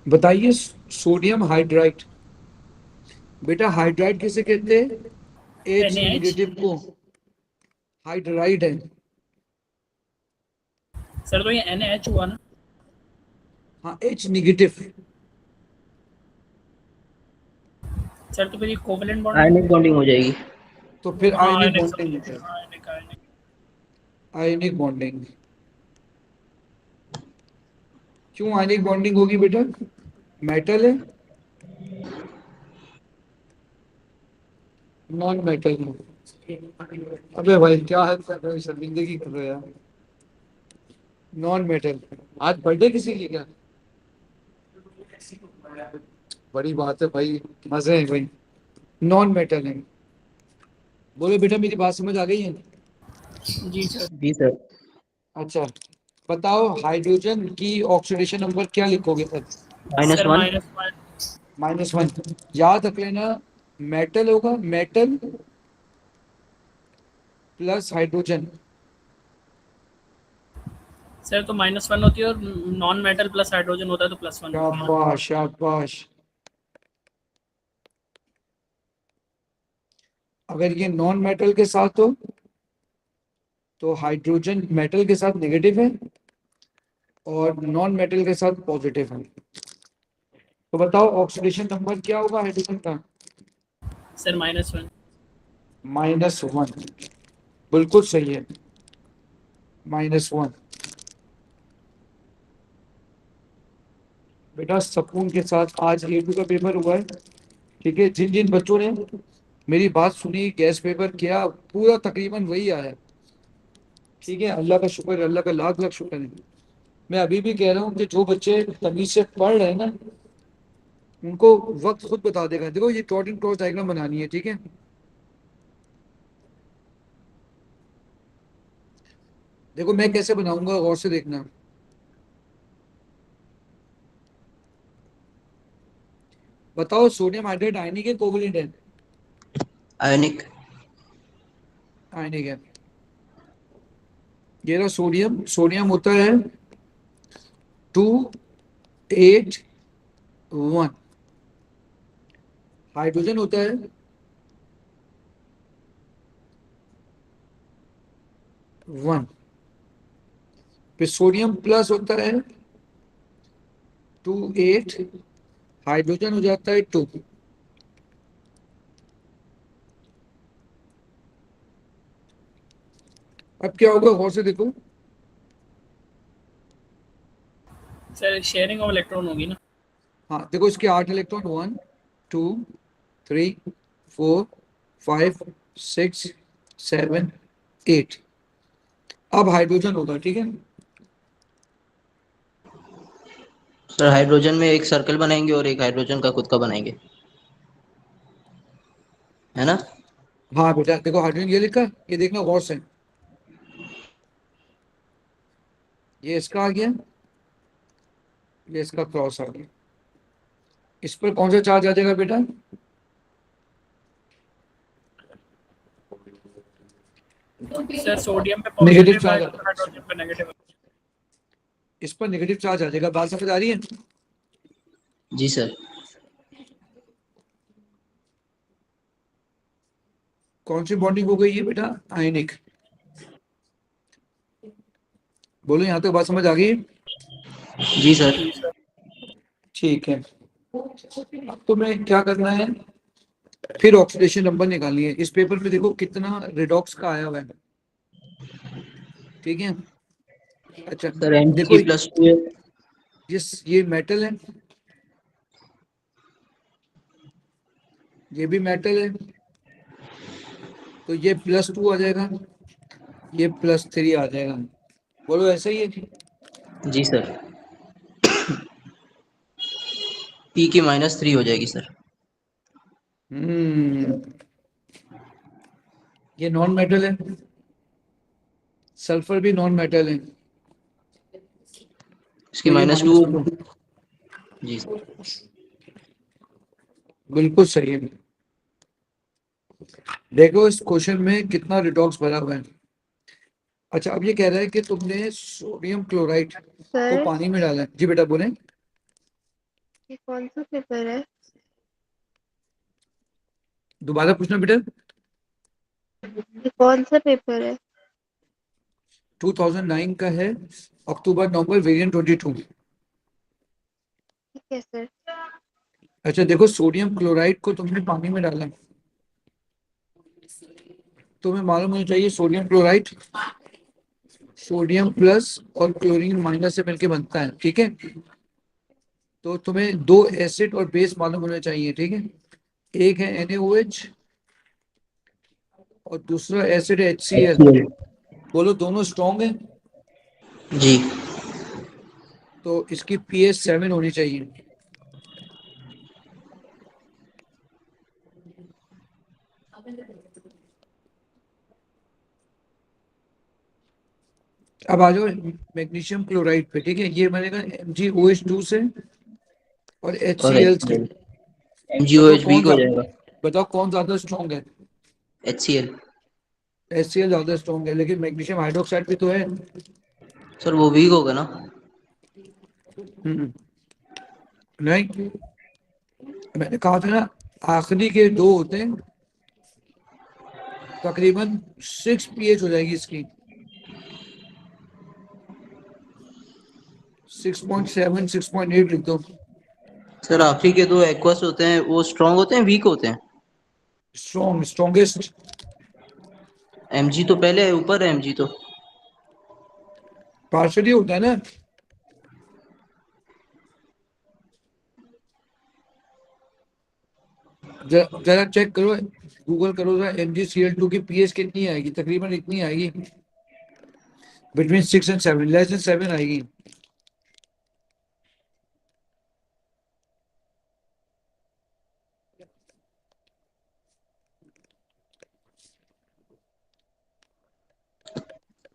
बताइए, सोडियम हाइड्राइड, बेटा हाइड्राइड किसे कहते हैं, एच NaH। निगेटिव को हाइड्राइड है। सर तो ये NaH हुआ ना। हाँ एच निगेटिव, सर तो फिर ये कोवलेंट बॉन्ड नहीं आयनिक होगा। बॉन्डिंग हो जाएगी। तो फिर हाँ आयनिक आयनिक बॉन्डिंग समझ होता है, गया, आयनिक आयनिक। Ionic bonding. क्यों आयनिक बॉन्डिंग होगी बेटा, मेटल है, नॉन मेटल है। अबे भाई क्या है, कर रहे हो, शर्मिंदगी कर रहे हो यार। नॉन मेटल, आज बर्थडे किसी की क्या, बड़ी बात है भाई, मजे हैं भाई। नॉन मेटल है। बोलो बेटा, मेरी बात समझ आ गई है। जी सर। जी सर। अच्छा, बताओ हाइड्रोजन की ऑक्सीडेशन नंबर क्या लिखोगे सर। Minus sir one. -1। -1। याद रख लेना, मेटल होगा, मेटल प्लस हाइड्रोजन। सर तो -1 होती है और नॉन मेटल प्लस हाइड्रोजन होता है तो +1 होती है। शाबाश शाबाश। अगर ये नॉन मेटल के साथ हो तो हाइड्रोजन मेटल के साथ नेगेटिव है, और नॉन मेटल के साथ पॉजिटिव है। तो बताओ ऑक्सीडेशन नंबर क्या होगा हाइड्रोजन का? सर -1। -1। बिल्कुल सही है, -1। बेटा सुकून के साथ आज A2 का पेपर हुआ है, ठीक है। जिन जिन बच्चों ने मेरी बात सुनी, गैस पेपर किया, पूरा तकरीबन वही आया, ठीक है। अल्लाह का शुक्र है, अल्लाह का लाख लाख शुक्र है। मैं अभी भी कह रहा हूँ कि जो बच्चे तमीज से पढ़ रहे हैं ना, उनको वक्त खुद बता देगा। देखो ये डॉट एंड क्रॉस डायग्राम बनानी है, ठीक है। देखो मैं कैसे बनाऊंगा, गौर से देखना। बताओ सोडियम हाइड्रेट आयनिक है कोवैलेंट है? आयनिक। आयनिक है। ये रहा सोडियम। सोडियम होता है 281। हाइड्रोजन होता है 1। फिर सोडियम प्लस होता है 28, हाइड्रोजन हो जाता है 2। अब क्या होगा, गौर से देखो। सर शेयरिंग ऑफ इलेक्ट्रॉन होगी ना। हाँ देखो इसके 8 इलेक्ट्रॉन, 1 2 3 4 5 6 7 8। अब हाइड्रोजन होगा, ठीक है। सर हाइड्रोजन में एक सर्कल बनाएंगे और एक हाइड्रोजन का खुद का बनाएंगे, है ना? हाँ बेटा देखो हाइड्रोजन ये लिखा, ये देखना गौर से। ये इसका आ गया, ये इसका क्रॉस आ गया। इस पर कौन सा चार्ज आ जाएगा बेटा? सर सोडियम पे नेगेटिव पॉजिटिव है, चार्ज। हाइड्रोजन पे नेगेटिव है। इस पर नेगेटिव चार्ज आ जाएगा। बात समझ आ रही है? जी सर। कौन सी बॉन्डिंग हो गई है बेटा? आयनिक। बोलो यहाँ तक बात समझ आ गई? जी सर। ठीक है। अब तुम्हें क्या करना है, फिर ऑक्सीडेशन नंबर निकालनी है। इस पेपर पे देखो कितना रिडॉक्स का आया हुआ है, ठीक है। अच्छा सर देखो Mg+2 है। ये मेटल है, ये भी मेटल है, तो ये +2 आ जाएगा, ये +3 आ जाएगा। बोलो ऐसा ही है? जी सर। P की -3 हो जाएगी सर। हम्म। ये नॉन मेटल है, सल्फर भी नॉन मेटल है, इसकी तो ये -2। -2। जी सर। बिल्कुल सही है। देखो इस क्वेश्चन में कितना रिडॉक्स भरा हुआ है। अच्छा अब ये कह रहा है कि तुमने सोडियम क्लोराइड को सर पानी में डाला है। जी बेटा बोले। ये कौन सा पेपर है? दोबारा पूछना बेटा। ये कौन सा पेपर है? 2009 का है, अक्टूबर नवंबर, वेरिएंट 22। ठीक है सर। अच्छा देखो सोडियम क्लोराइड को तुमने पानी में डाला है, तुम्हें मालूम होना चाहिए सोडियम क्लोराइड सोडियम प्लस और क्लोरीन माइनस से मिलके बनता है, ठीक है। तो तुम्हें दो एसिड और बेस मालूम होना चाहिए, ठीक है। एक है NaOH और दूसरा एसिड है HCl। HCl। बोलो दोनों स्ट्रॉन्ग है, जी। तो इसकी pH 7 होनी चाहिए। अब आ जाओ मैग्नीशियम क्लोराइड पे, ठीक है। ये बनेगा MgOH2 से और और HCl से। HCl। बताओ MgOH कौन वीक हो ज्यादा, जाएगा। बताओ कौन ज्यादा स्ट्रॉन्ग है? HCl। HCl ज्यादा स्ट्रॉन्ग है, लेकिन मैग्नीशियम हाइड्रोक्साइड भी तो है। सर वो वीक होगा ना? हम्म, नहीं, मैंने कहा था ना आखिरी के दो होते हैं, तकरीबन 6 pH हो जाएगी इसकी। 6.7 6.8 लिख दो। सर आखिरी के दो एक्वस होते हैं, वो स्ट्रांग होते हैं वीक होते हैं? स्ट्रॉन्गेस्ट। एमजी तो पहले है, ऊपर है एमजी तो। पार्शली होता है ना। जरा चेक करो, गूगल करो जरा, MgCl2 की पीएच कितनी आएगी, तकरीबन इतनी आएगी, बिटवीन 6 and 7, लेस देन 7 आएगी।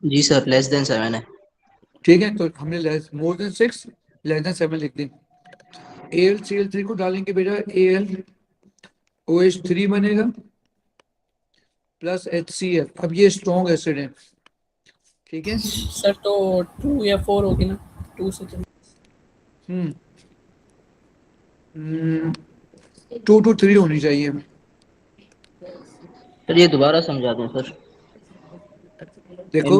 जी सर, लेस देन 7 है। ठीक है, तो हमने less more than 6 less than 7 लिख दी। AlCl3 को डालेंगे बेटा, AlOH3 बनेगा प्लस HCl। अब ये स्ट्रॉन्ग एसिड है, ठीक है। सर तो 2 या 4 होगी ना, 2 से तो। हम्म 2 to 3 होनी चाहिए। सर ये दोबारा समझा दें सर। देखो,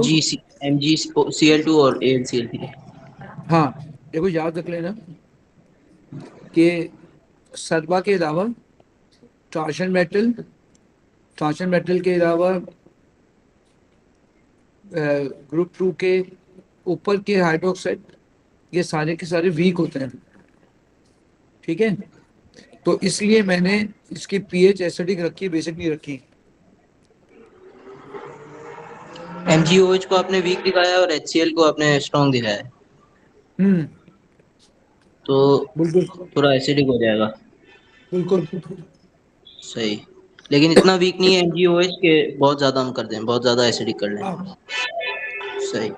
MgCl2 और AlCl3। हाँ देखो याद रख लेना कि सरबा के अलावा टार्शन मेटल, टार्शन मेटल के अलावा ग्रुप 2 के ऊपर के हाइड्रोक्साइड, ये सारे के सारे वीक होते हैं, ठीक है। तो इसलिए मैंने इसकी पीएच एसिडिक रखी, बेसिक नहीं रखी। MgOH को आपने वीक दिखाया और HCl को आपने स्ट्रांग दिखाया है, हम्म तो बिल्कुल थोड़ा एसिडिक हो जाएगा। बिल्कुल। सही। लेकिन इतना वीक नहीं है MgOH के बहुत ज्यादा हम कर दें, बहुत ज्यादा एसिडिक कर लें। हाँ सही।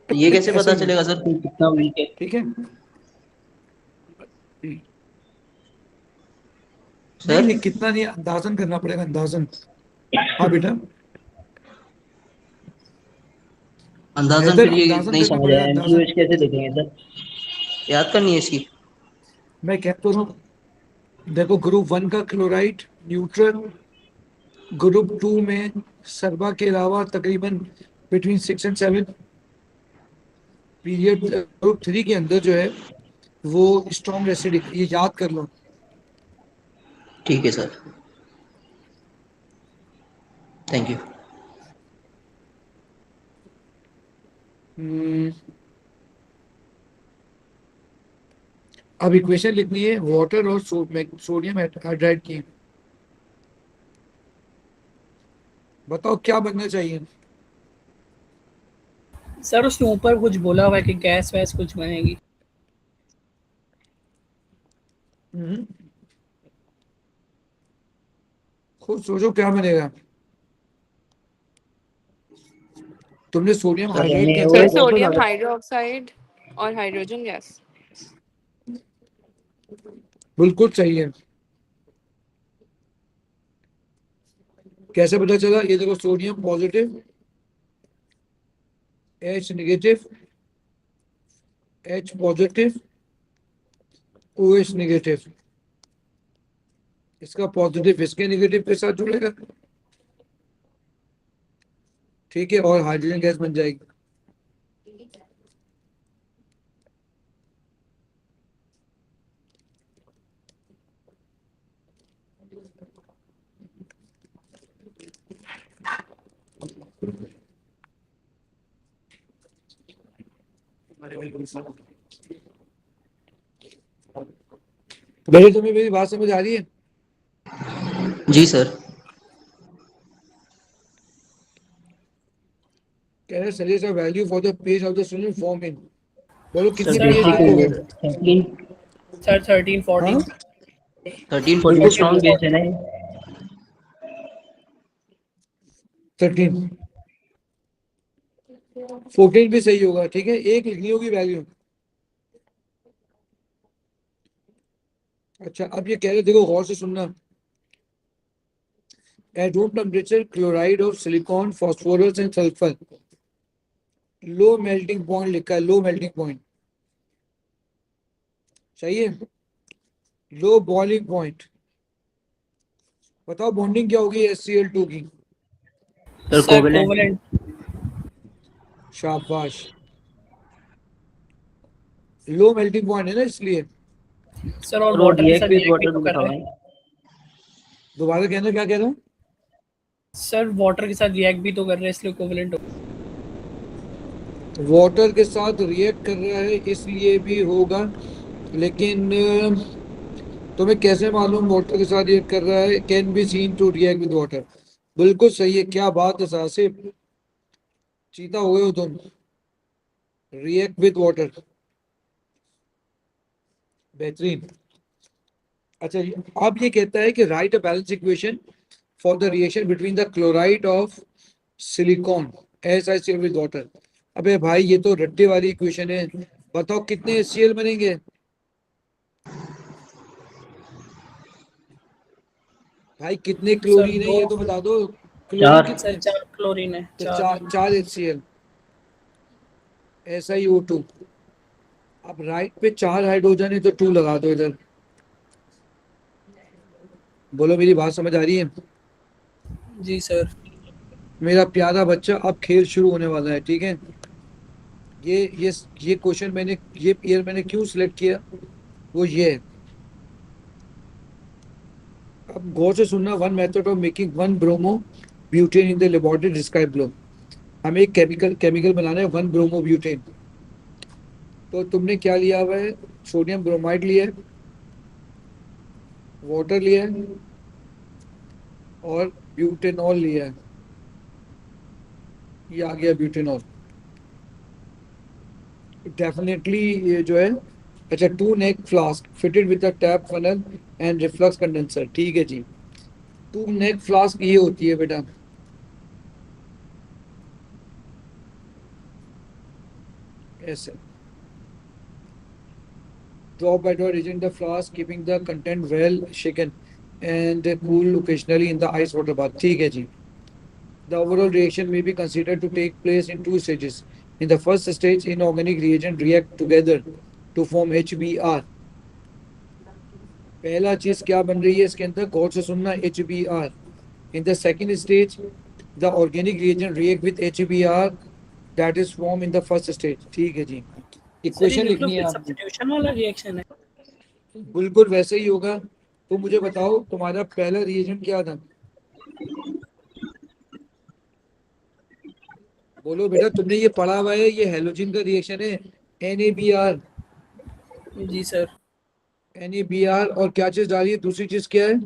ये कैसे ऐसा पता ही है, चलेगा सर कि कितना वीक है? ठीक है। नहीं सर नहीं, कितना नहीं, अंदाजन करना पड़ेगा, अंदाजन। हाँ बेटा, अंदाजन हैदर फिर ये अंदाजन नहीं करना समझ पड़ेगा, आया, अंदाजन। MgOH कैसे देखेंगे सर? याद करनी है इसकी? मैं कहता हूँ, देखो ग्रुप 1 का क्लोराइड न्यूट्रल, ग्रुप 2 में सरबा के अलावा तकरीबन बिटवीन 6 and 7 पीरियड, ग्रुप 3 के अंदर जो है वो स्ट्रॉन्ग एसिडिक, ये याद कर लो। ठीक है सर, थैंक यू। हम्म, अब इक्वेशन लिखनी है वाटर और सोडियम हाइड्राइड की। बताओ क्या बनना चाहिए। सर उसके ऊपर कुछ बोला हुआ है कि गैस वैस कुछ बनेगी। हम्म, खुद सोचो क्या बनेगा। तुमने सोडियम सर हाइड्राइड के सर अंदर, NaOH सोडियम हाइड्रोक्साइड और हाइड्रोजन गैस। बिल्कुल सही है। कैसे पता चला, ये देखो sodium positive, H negative, H positive, OH negative. इसका पॉजिटिव इसके नेगेटिव के साथ जुड़ेगा, ठीक है, और हाइड्रोजन गैस बन जाएगी। मेरे तुम्हें मेरी बात समझ आ रही है? जी सर। कह रहे suggest value for the page of the solution form in. बोलो सर कितनी सर पीएच हाँ लिखोगे। 13 14। हाँ 13 14 बिल्कुल स्ट्रॉन्ग सही, बेस है ना ये? 13 14 भी सही होगा, ठीक है, एक लिखनी होगी वैल्यू। अच्छा अब ये कह रहे, देखो गौर से सुनना, at room temperature chloride of silicon phosphorus and sulphur, low melting point लिखा है, लो मेल्टिंग पॉइंट चाहिए, लो बॉइलिंग पॉइंट। बताओ बॉन्डिंग क्या होगी HCl2 की। Sir sir covalent. कोवलेंट। शाबाश। लो मेल्टिंग पॉइंट है ना इसलिए। सर और और वो वाटर के रिएक्ट साथ विद रिएक्ट भी वाटर तो भी कर लिखा रहा हुआ है। है। दोबारा कहना, क्या कह रहा हूँ? सर वाटर के साथ रिएक्ट भी तो कर रहे हैं, इसलिए इक्विवेलेंट हो। वाटर के साथ रिएक्ट कर रहा है इसलिए भी होगा, लेकिन तुम्हें कैसे मालूम वाटर के साथ रिएक्ट कर रहा है? Can be seen to react with water. बिल्कुल सही है, क्या बात है सासिब, चीता हो गए हो तुम। रिएक्ट विद वाटर, बेहतरीन। अच्छा जी, अब ये कहता है कि right a balance equation for the reaction between the chloride of silicon SiCl with water. अबे भाई ये तो रट्टे वाली इक्वेशन है, बताओ कितने HCl बनेंगे? भाई कितने सर क्लोरीन है दो। ये तो बता दो, क्लोरीन चार। कितने? सर 4 क्लोरीन है, तो 4। चार HCl, SiO2। अब राइट पे 4 हाइड्रोजन है तो 2 लगा दो इधर। बोलो मेरी बात समझ आ रही है? जी सर। मेरा प्यारा बच्चा, अब खेल शुरू होने वाला है, ठीक है। ये ये ये क्वेश्चन मैंने, ये पेयर मैंने क्यों सिलेक्ट किया, वो ये है। अब गौर से सुनना, one method of making one bromo butane in the laboratory describe लो। हमें एक केमिकल केमिकल बनाना है, वन ब्रोमो ब्यूटेन। तो तुमने क्या लिया हुआ है? सोडियम ब्रोमाइड लिया है, वाटर लिया है, और ब्यूटेनॉल लिया है। ये आ गया ब्यूटेनॉल। डेफिनेटली ये जो है, अच्छा, 2 neck flask fitted with the tap funnel and reflux condenser, ठीक है जी। 2 नेक फ्लास्क ये होती है बेटा, ऐसे। Drop by drop reaching the flask, keeping the content well shaken and cool occasionally in the ice water bath, ठीक है जी। The overall reaction may be considered to take place in 2 stages. In the first stage, inorganic reagent react together to form HBr. पहला चीज क्या बन रही है इसके अंदर, गौर से सुनना, HBr. In the second stage, the organic reagent react with HBr that is formed in the first stage, ठीक है जी। सर ये इक्वेशन न्यूक्लियो लिखनी है फिर आपने, सब्स्टिट्यूशन वाला रिएक्शन है। बिल्कुल वैसे ही होगा। तो मुझे बताओ तुम्हारा पहला रिएजेंट क्या था? बोलो बेटा, तुमने ये पढ़ा हुआ है, ये हेलोजन का रिएक्शन है, NaBr। जी सर। NaBr, और क्या चीज डाली है, दूसरी चीज क्या है?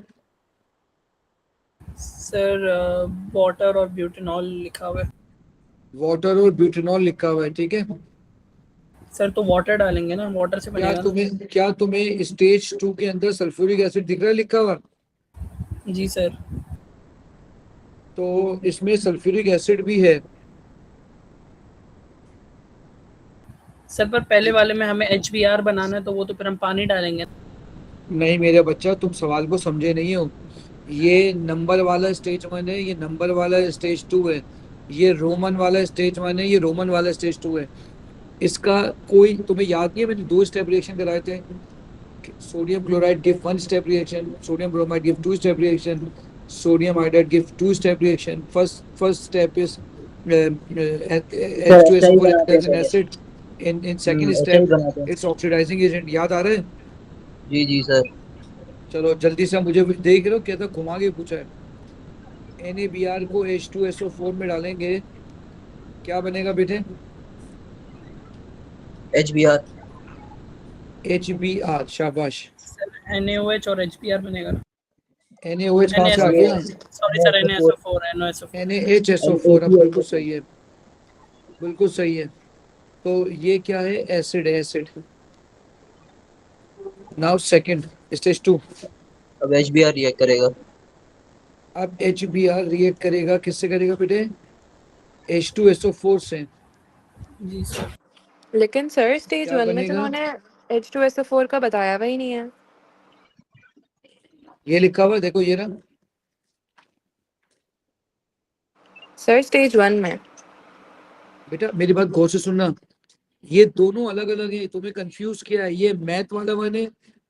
सर वाटर और ब्यूटेनॉल लिखा हुआ है। वाटर और ब्यूटेनॉल लिखा हुआ है, ठीक है। सर तो वाटर डालेंगे ना, वाटर से बनेगा ना। क्या तुम्हें स्टेज 2 के अंदर सल्फ्यूरिक एसिड दिख रहा है लिखा हुआ? जी सर। तो इसमें सल्फ्यूरिक एसिड भी है। सर पर पहले वाले में हमें HBr बनाना है, तो वो तो फिर हम पानी डालेंगे। नहीं मेरे बच्चा, तुम सवाल को समझे नहीं हो। ये नंबर वाला स्टेज 1 है, ये नंबर वाला स्टेज 2 है। ये रोमन वाला स्टेज 1 है, ये रोमन वाला स्टेज 2 है। इसका कोई तुम्हें याद नहीं है, मैंने 2 स्टेप रिएक्शन कराए थे। Sodium chloride give 1 step reaction, sodium bromide give 2 step reaction, sodium iodide give 2 step reaction. First step is sir ऐसा ही H2SO4 बनाते हैं as an पहले। acid. In second ऐसा ही step, बनाते हैं। it's oxidizing agent, याद आ रहा है? जी जी सर। चलो जल्दी से, मुझे देख रहे हो कैसा घुमा के पूछा है। NaBr को H2SO4 में डालेंगे, क्या बनेगा बेटे? HBr। HBr, शाबाश। सर NaOH और HBr बनेगा ना। NaOH कहाँ से आ गया? Sorry sir, NaSO4 NaSO4। NaHSO4, अब बिल्कुल सही है, बिल्कुल सही है। तो ये क्या है? एसिड है, एसिड। Now second, stage 2। अब HBr रिएक्ट करेगा। अब HBr रिएक्ट करेगा, किससे करेगा बेटे? H2SO4 से। जी सर। लेकिन सर स्टेज क्या 1 में तो बनेगा? उन्होंने H2SO4 का बताया हुआ ही नहीं है। ये लिखा हुआ है, देखो ये ना। सर स्टेज 1 में। बेटा मेरी बात गौर से सुनना, ये दोनों अलग अलग है, तुम्हें कंफ्यूज किया है। ये मैथ वाला 1 है,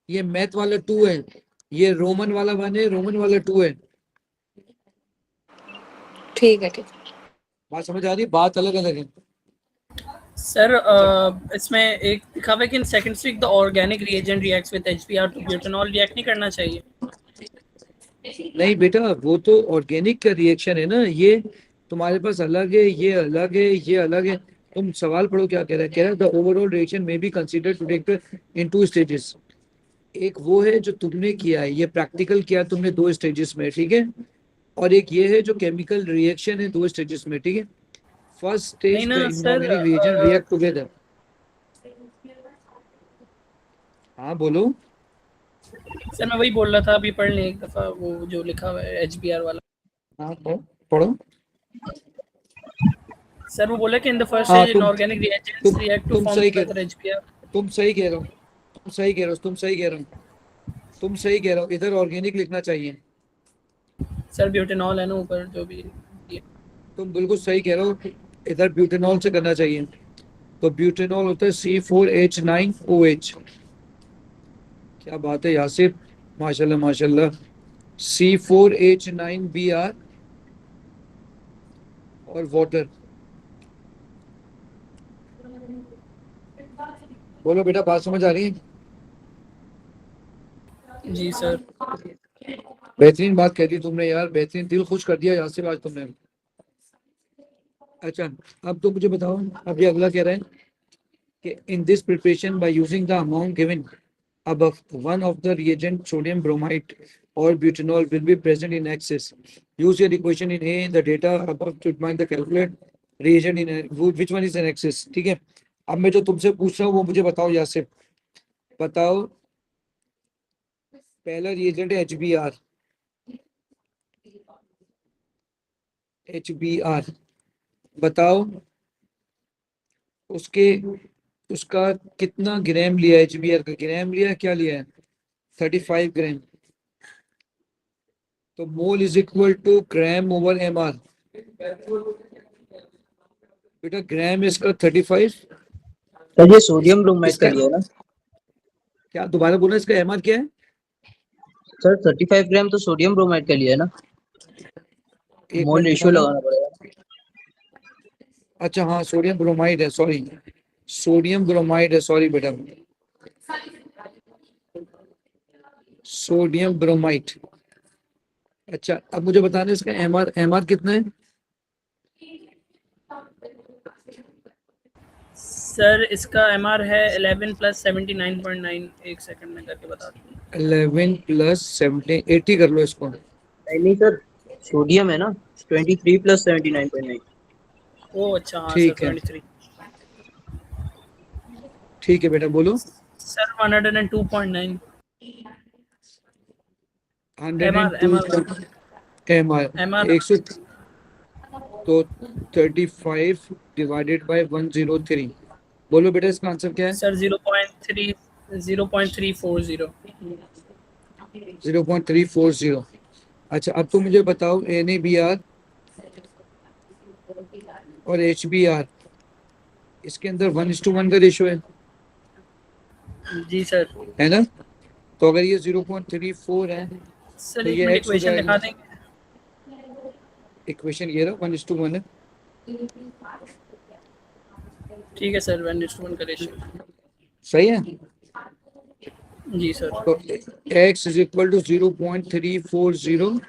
ये मैथ वाला 2 है। ये रोमन वाला 1 है, रोमन वाला 2 है। ठीक है, ठीक है। बात समझ आ रही है? बात अलग अलग है। सर इसमें एक लिखा हुआ है कि in second week the organic reagent reacts with HBr to butanol, react नहीं करना चाहिए। नहीं बेटा, वो तो ऑर्गेनिक का रिएक्शन है ना, ये तुम्हारे पास अलग है, ये अलग है, ये अलग है। तुम सवाल पढ़ो क्या कह रहा है। कह रहा है द ओवरऑल रिएक्शन में be consider to take in two stages. एक वो है जो तुमने किया है, ये प्रैक्टिकल किया है तुमने 2 स्टेजेस में, ठीक है। और एक ये है जो केमिकल रिएक्शन है 2 स्टेजेस में, ठीक है। फर्स्ट नहीं स्टेज द ना sir, inorganic reagent react together. हाँ बोलो। सर मैं वही बोल रहा था, अभी पढ़ लें एक दफा वो जो लिखा हुआ है HBr वाला। हाँ पढ़ो। सर वो बोला कि इन द फर्स्ट हाँ stage inorganic reagents react to तुम फॉर्म सही कह टुगेदर HBr। तुम सही कह रहे हो, तुम सही कह रहे हो, तुम सही कह रहे हो, तुम सही कह रहे हो। इधर ऑर्गेनिक लिखना चाहिए। सर ब्यूटेनॉल है ना ऊपर जो भी ये। तुम बिल्कुल सही कह रहे हो, इधर ब्यूटेनॉल से करना चाहिए। तो ब्यूटेनॉल होता है C4H9OH। क्या बात है यासिर, माशाल्लाह माशाल्लाह। C4H9Br और वाटर। बोलो बेटा, बात समझ आ रही है? जी सर। बेहतरीन बात कह दी तुमने यार, बेहतरीन, दिल खुश कर दिया यासिर आज तुमने। अच्छा, अब तो मुझे बताओ, अब ये अगला कह रहा है कि in this preparation by using the amount given above, one of the reagent sodium bromide or butanol will be present in excess. Use your equation in A, the data above to find the calculate reagent in which one is in excess. ठीक है। अब मैं जो तुमसे पूछ रहा हूँ वो मुझे बताओ यासिर, बताओ। पहला रिएजेंट है HBr। बताओ उसके उसका कितना ग्राम लिया, HBr का ग्राम लिया, क्या लिया है? 35 ग्राम। तो mole is equal to gram over MR। बेटा ग्राम इसका 35। सर ये सोडियम ब्रोमाइड का इसका लिया है ना? क्या, दोबारा बोला, इसका MR क्या है? सर 35 ग्राम तो सोडियम ब्रोमाइड का लिया है ना? एक मोल मिनट रेशियो दिखाना। लगाना पड़ेगा। अच्छा हाँ, सोडियम ब्रोमाइड है, सॉरी, सोडियम ब्रोमाइड है, सॉरी बेटा, सोडियम ब्रोमाइड। अच्छा अब मुझे बताना इसका MR कितना है? सर इसका MR है 11 + 79.9। एक सेकंड में करके बता दूँ। 11 + 70, 80 कर लो इसको। नहीं सर, सोडियम है ना, 23 + 79.9। ओ अच्छा हाँ सर, ठीक है, 23। ठीक है बेटा, बोलो। सर 102.9 102 MR 100, तो 35 डिवाइडेड बाय 103। बोलो बेटा इसका आंसर क्या है? सर 0.340। 0.340। अच्छा अब तुम मुझे बताओ NaBr और HBr, इसके अंदर 1:1 का रेशियो है जी सर। है ना? तो अगर ये 0.34 है सर तो एक ये मिनट X हो इक्वेशन जाएगा। दिखा देंगे। इक्वेशन ये रहा, 1:1 है। ठीक है सर, 1:1 का रेशियो। सही है। जी सर। तो X is equal to 0.340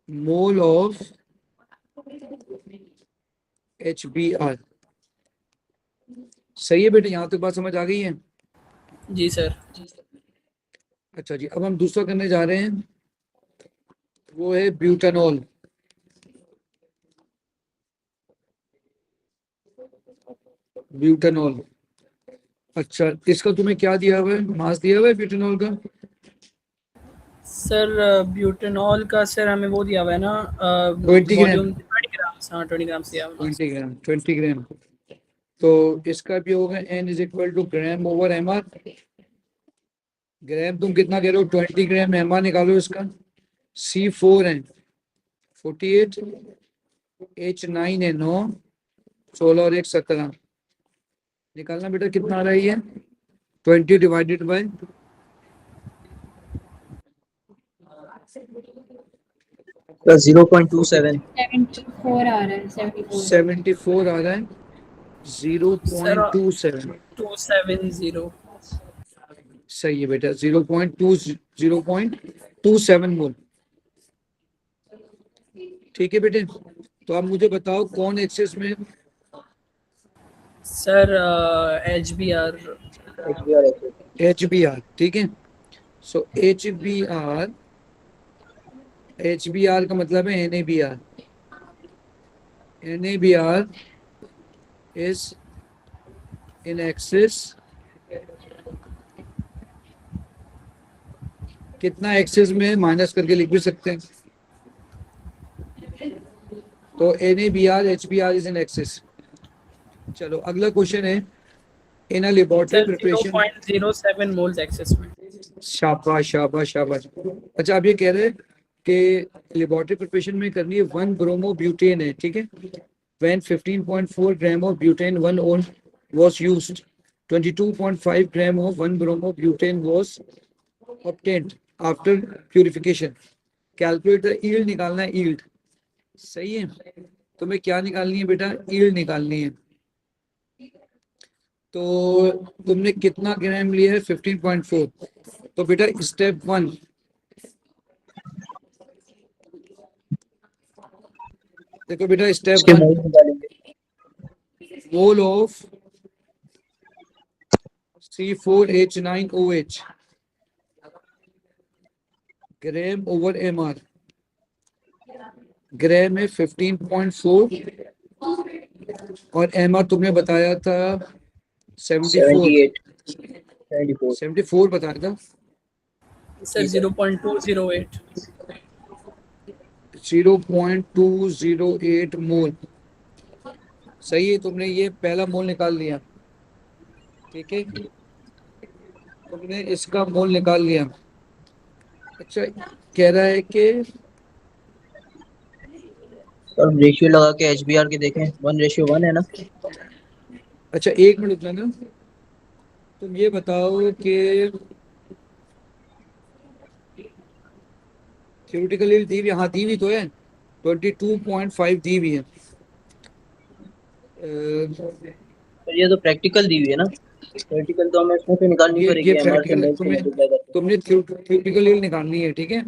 mole of HBr। सही है बेटे, यहाँ तक बात समझ आ गई है? जी सर। अच्छा जी, अब हम दूसरा करने जा रहे हैं, वो है ब्यूटानॉल। ब्यूटानॉल। अच्छा इसका तुम्हें क्या दिया हुआ है, मास दिया हुआ है ब्यूटानॉल का? सर ब्यूटेनॉल का सर हमें वो दिया हुआ है ना 20 ग्राम। वॉल्यूम 20 ग्राम। हाँ 20 ग्राम दिया हुआ है। 20 ग्राम, 20 ग्राम। तो इसका भी होगा N is equal to gram over MR। Gram तुम कितना कह रहे हो? 20 ग्राम। MR निकालो इसका। C4 है 48, H9 है 9, 16 और 1 17। निकालना बेटा कितना आ रहा है ये? 20 डिवाइडेड बाय प्लस 0.27। 74 आ रहा है, 74। 74 आ रहा है। सर 0.27 270 सही है बेटा, 0.27 मोल। ठीक है बेटे, तो अब मुझे बताओ कौन एक्सेस में है? Sir HBR HBR excess. HBR, ठीक है। सो HBR का मतलब है NABR। NABR is in excess, कितना एक्सेस में माइनस करके लिख भी सकते हैं। तो NABR HBR is in excess. चलो अगला क्वेश्चन है, in a laboratory sir preparation. 0.07 moles excess में। शाबाश शाबाश शाबाश। अच्छा, आप ये कह रहे हैं कि लेबोरेटरी प्रिपरेशन में करनी है 1 ब्रोमो ब्यूटेन है, ठीक है। When 15.4 gram of butane 1 on was used, 22.5 gram of 1 bromo butane was obtained after purification. Calculate the yield, निकालना है yield। सही है, तुम्हें क्या निकालनी है बेटा? yield निकालनी है। तो तुमने कितना ग्राम लिया है? 15.4। तो बेटा स्टेप 1, देखो बेटा स्टेप इसके 1, मोल्स निकालेंगे। Mole of C4H9OH gram over MR। ग्राम है 15.4 और MR तुमने बताया था 74। 78 74। 74 बताया था। सर 0.208 0.208 मोल। सही है, तुमने ये पहला मोल निकाल लिया। ठीक है, तुमने इसका मोल निकाल लिया। अच्छा, कह रहा है कि तो अब रेशियो लगा के HBR के देखें, 1:1 है ना। अच्छा एक मिनट रुकना, तुम ये बताओ कि थ्योरेटिकली दी हुई, हाँ दी हुई तो है, 22.5 दी हुई है। तो ये तो प्रैक्टिकल दी हुई है ना, प्रैक्टिकल तो हमें इसमें से निकालनी ये पड़ेगी, MR से प्रैक्टिकल मोल्स को तुम्हें, मल्टीप्लाई करके। तुमने थ्योरेटिकल निकालनी है, ठीक है।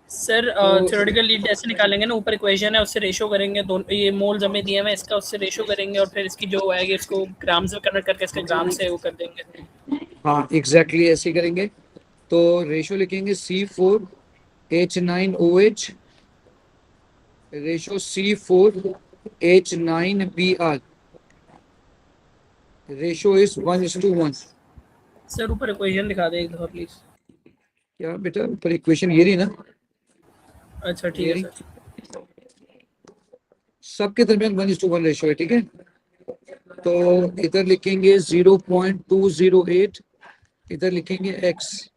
सर तो थ्योरेटिकल लीड ऐसे निकालेंगे ना, ऊपर इक्वेशन है उससे रेशो करेंगे, दोनों ये मोल्स हमें दिए हुए हैं, इसका उससे रेशो करेंगे और फिर इसकी जो आएगी इसको ग्राम से कन्वर्ट करके इसके ग्राम से वो कर देंगे। हाँ एग्जैक्टली ऐसे ही करेंगे। तो रेशो लिखेंगे C4H9OH ratio C4H9BR, ratio is 1:1। Sir ऊपर इक्वेशन दिखा दें एक दफा प्लीज। क्या बेटा, पर इक्वेशन ये रही ना, अच्छा ठीक ये है रही, सर। सबके दरमियान 1:1 रेशो है, ठीक है। तो इधर लिखेंगे 0.208, इधर लिखेंगे x,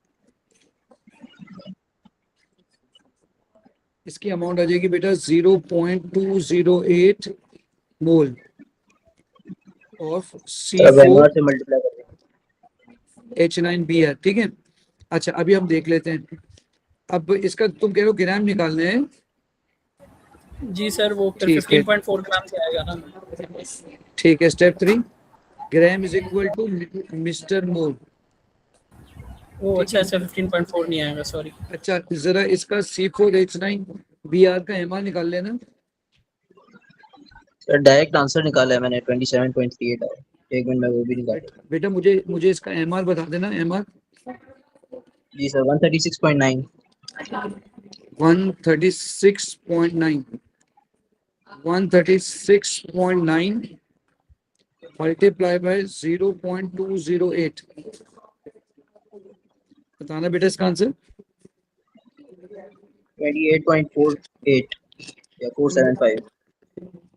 इसकी अमाउंट आ जाएगी बेटा 0.208 मोल ऑफ तो अब MR से मल्टीप्लाई कर देंगे। C4H9BR, ठीक है। अच्छा अभी हम देख लेते हैं, अब इसका तुम कह रहे हो ग्राम निकालने हैं। जी सर, वो फिर ठीक है, 15.4 ग्राम से आएगा ना। ठीक है। Step 3, gram is equal to mister mole, वो ठीक अच्छा है। अच्छा 15.4 नहीं आएगा, सॉरी। अच्छा जरा इसका C4H9BR का MR निकाल लेना। सर डायरेक्ट आंसर निकाला है मैंने, 27.38 आया। एक मिनट में वो भी निकाल रहा बेटा मुझे मुझे इसका MR बता देना, MR। हूँ। जी सर 136.9। 136.9, 136.9 मल्टीप्लाई बाय 0.208, बताना बेटा इसका आंसर। 28.48 या 475।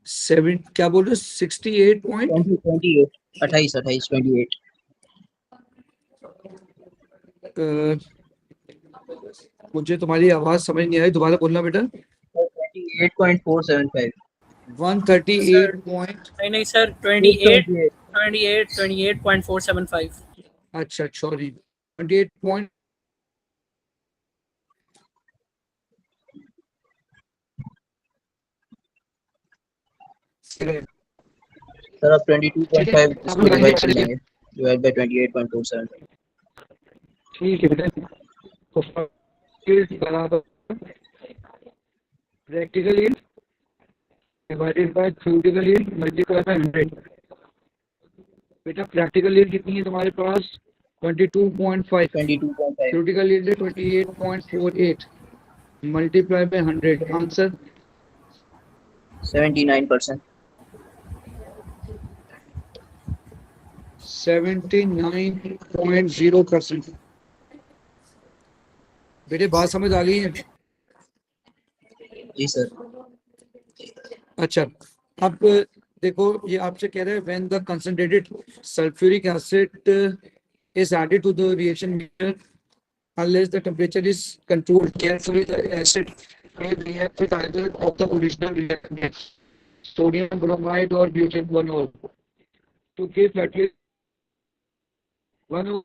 7 क्या बोल रहे हो, 68 पॉइंट 28 28 28। मुझे तुम्हारी आवाज समझ नहीं आई, दोबारा बोलना बेटा। 28.475। 138 सर पॉइंट, नहीं नहीं सर, 28.475। अच्छा सॉरी 28 पॉइंट, सर आप 22.5 आप इसको लोग डिवाइड आइए, कर लेंगे, डिवाइड बाय 28.47। ठीक है बेटा। तो फिर बराबर practical yield divided by theoretical yield multiply by 100। बेटा प्रैक्टिकल यील्ड कितनी है तुम्हारे पास? 22.5, 22.5 थ्योरेटिकल यील्ड है 28.48 मल्टीप्लाई बाय 100, आंसर 79%। 79.0%। बेटे बात समझ आ गई है? जी सर। अच्छा, अब देखो ये आपसे कह रहे हैं when the concentrated sulphuric acid is added to the reaction meter unless the temperature is controlled carefully, the acid may react with either of the original reactants, sodium bromide or butanol, to give at least one of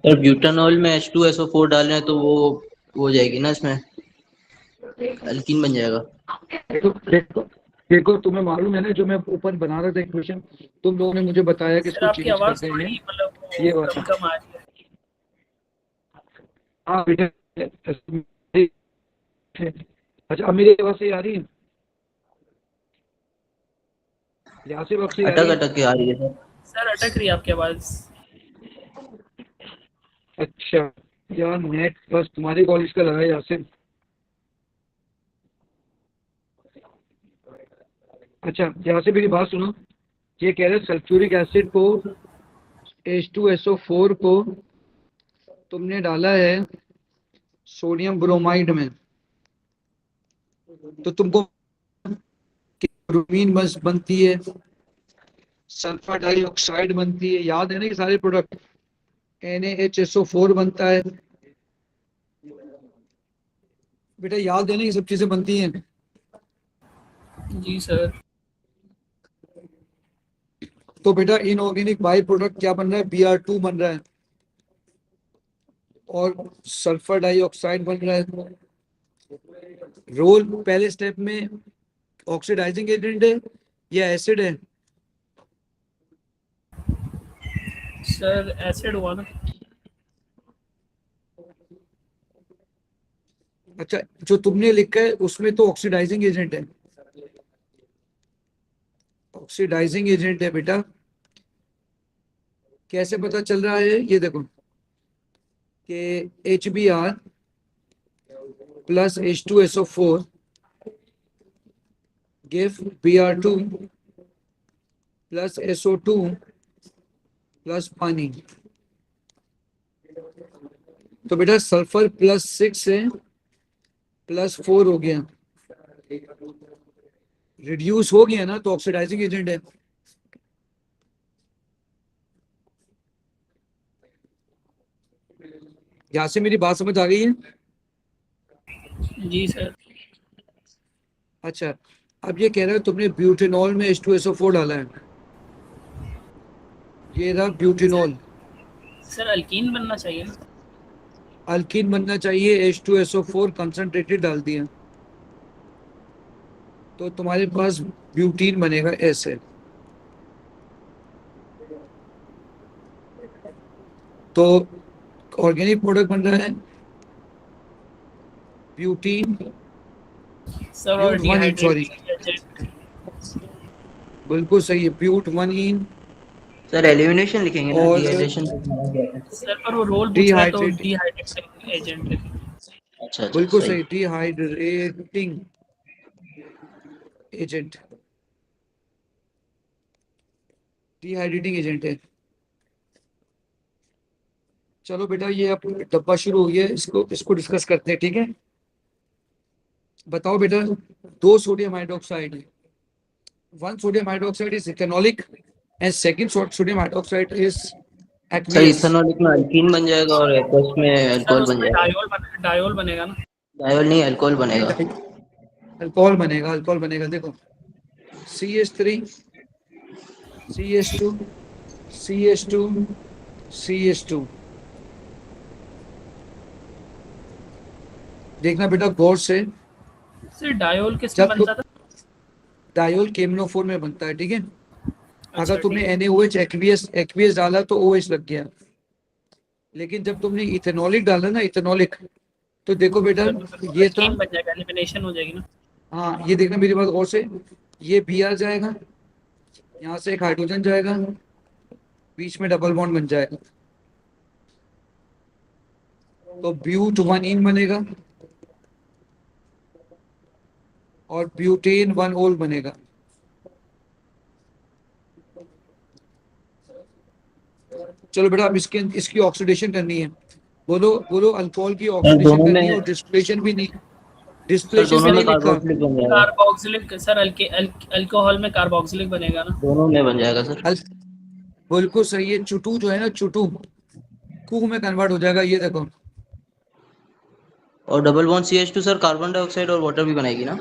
sir butanol में H2SO4 डालना है तो वो हो जाएगी ना, इसमें अल्कीन बन जाएगा। देखो देखो तुम्हें मालूम है ना, जो मैं ऊपर बना रहा था इक्वेशन, तुम लोगों ने मुझे बताया कि सर इसको आपकी चेंज आवाज करते थोड़ी हैं मतलब ये वो वाला। कम आ रही है। हाँ बेटा, अच्छा अब मेरी आवाज सही आ रही है? यहाँ से वक्त से आ रही अटक है? अटक के आ रही है सर। सर अटक रही है आपकी आवाज। अच्छा यार, नेट बस तुम्हारे कॉलेज का लगा है यासिर। अच्छा यहाँ से मेरी बात सुनो, ये कह रहे सल्फ्यूरिक एसिड को H2SO4 को तुमने डाला है सोडियम ब्रोमाइड में, तो तुमको ब्रोमीन बस बनती है, सल्फर डाइऑक्साइड बनती है, याद है ना ये सारे प्रोडक्ट, NaHSO4 बनता है बेटा, याद है ना ये सब चीजें बनती हैं। जी सर। तो बेटा इनऑर्गेनिक बाई प्रोडक्ट क्या बन रहा है? Br2 बन रहा है और सल्फर डाइऑक्साइड बन रहा है। रोल पहले स्टेप में ऑक्सीडाइजिंग एजेंट है या एसिड है? सर एसिड हुआ ना। अच्छा, जो तुमने लिखा है उसमें तो ऑक्सीडाइजिंग एजेंट है, ऑक्सीडाइजिंग एजेंट है बेटा। कैसे पता चल रहा है? ये देखो कि HBr plus H2SO4 give Br2 plus SO2 plus पानी। तो बेटा सल्फर +6 है +4 हो गया, रिड्यूस हो गया ना, तो ऑक्सीडाइजिंग एजेंट है। यहां से मेरी बात समझ आ गई है? जी सर। अच्छा, अब ये कह रहे हो तुमने ब्यूटेनॉल में H2SO4 डाला है, ये रहा ब्यूटेनॉल। सर अल्कीन बनना चाहिए ना। अल्कीन बनना चाहिए, H2SO4 कंसंट्रेटेड डाल दिया तो तुम्हारे पास ब्यूटीन बनेगा ऐसे। तो ऑर्गेनिक प्रोडक्ट बन रहा है ब्यूटीन, सर और but 1 ene, sorry dehydrating agent. बिल्कुल सही है, ब्यूट 1 इन सर एलिमिनेशन लिखेंगे ना, और डिहाइड्रेशन। सर पर वो रोल पूछ रहा है तो डिहाइड्रेट, डिहाइड्रेटिंग एजेंट लिखें। अच्छा अच्छा बिल्कुल सही। सही, डिहाइड्रेटिंग एजेंट, डिहाइड्रेटिंग एजेंट है। चलो बेटा ये अब डब्बा शुरू हो गया है, इसको इसको डिस्कस करते हैं, ठीक है? बताओ बेटा, 2 sodium hydroxide, 1 sodium hydroxide is ethanolic and second sodium hydroxide is sir aqueous। Ethanolic में अल्कीन बन जाएगा और एक्वस में सर अल्कोहल बन उसमें जाएगा। डायोल बनेगा ना। डायोल नहीं, अल्कोहल बनेगा। अल्कोहल बनेगा, अल्कोहल बनेगा। देखो CH3 CH2 CH2 CH2, देखना बेटा गौर से, सर डायोल किस में जब बनता था? डायोल KMnO4 में बनता है, ठीक है। अच्छा, अगर तुमने ठीक है। NaOH एक्वियस डाला तो OH लग गया, लेकिन जब तुमने इथेनॉलिक डाला ना, इथेनॉलिक, तो देखो बेटा सर तो फिर ये था, अल्कीन बन जाएगा, एलिमिनेशन हो जाएगी ना। हाँ ये देखना मेरी बात गौर से, ये Br जाएगा, यहाँ से एक हाइड्रोजन जाएगा, बीच में डबल बॉन्ड बन जाएगा, तो ब्यूट 1 इन बनेगा और ब्यूटेन 1 ओल बनेगा। चलो बेटा अब इसकी ऑक्सीडेशन करनी है। बोलो बोलो, अल्कोहल की सर ऑक्सीडेशन दोनों करनी है में और डिस्टिलेशन भी नहीं, सर डिस्टिलेशन भी दोनों में नहीं लिखा। कार्बोक्सिलिक बन जाएगा। कार्बोक्सिलिक सर, अल्कोहल में कार्बोक्सिलिक बनेगा ना। दोनों में बन जाएगा सर। अल बिल्कुल सही है, चुटू जो है ना, चुटू कू में कन्वर्ट हो जाएगा, ये देखो। और double bond CH2 sir carbon dioxide और वाटर भी बनाएगी ना।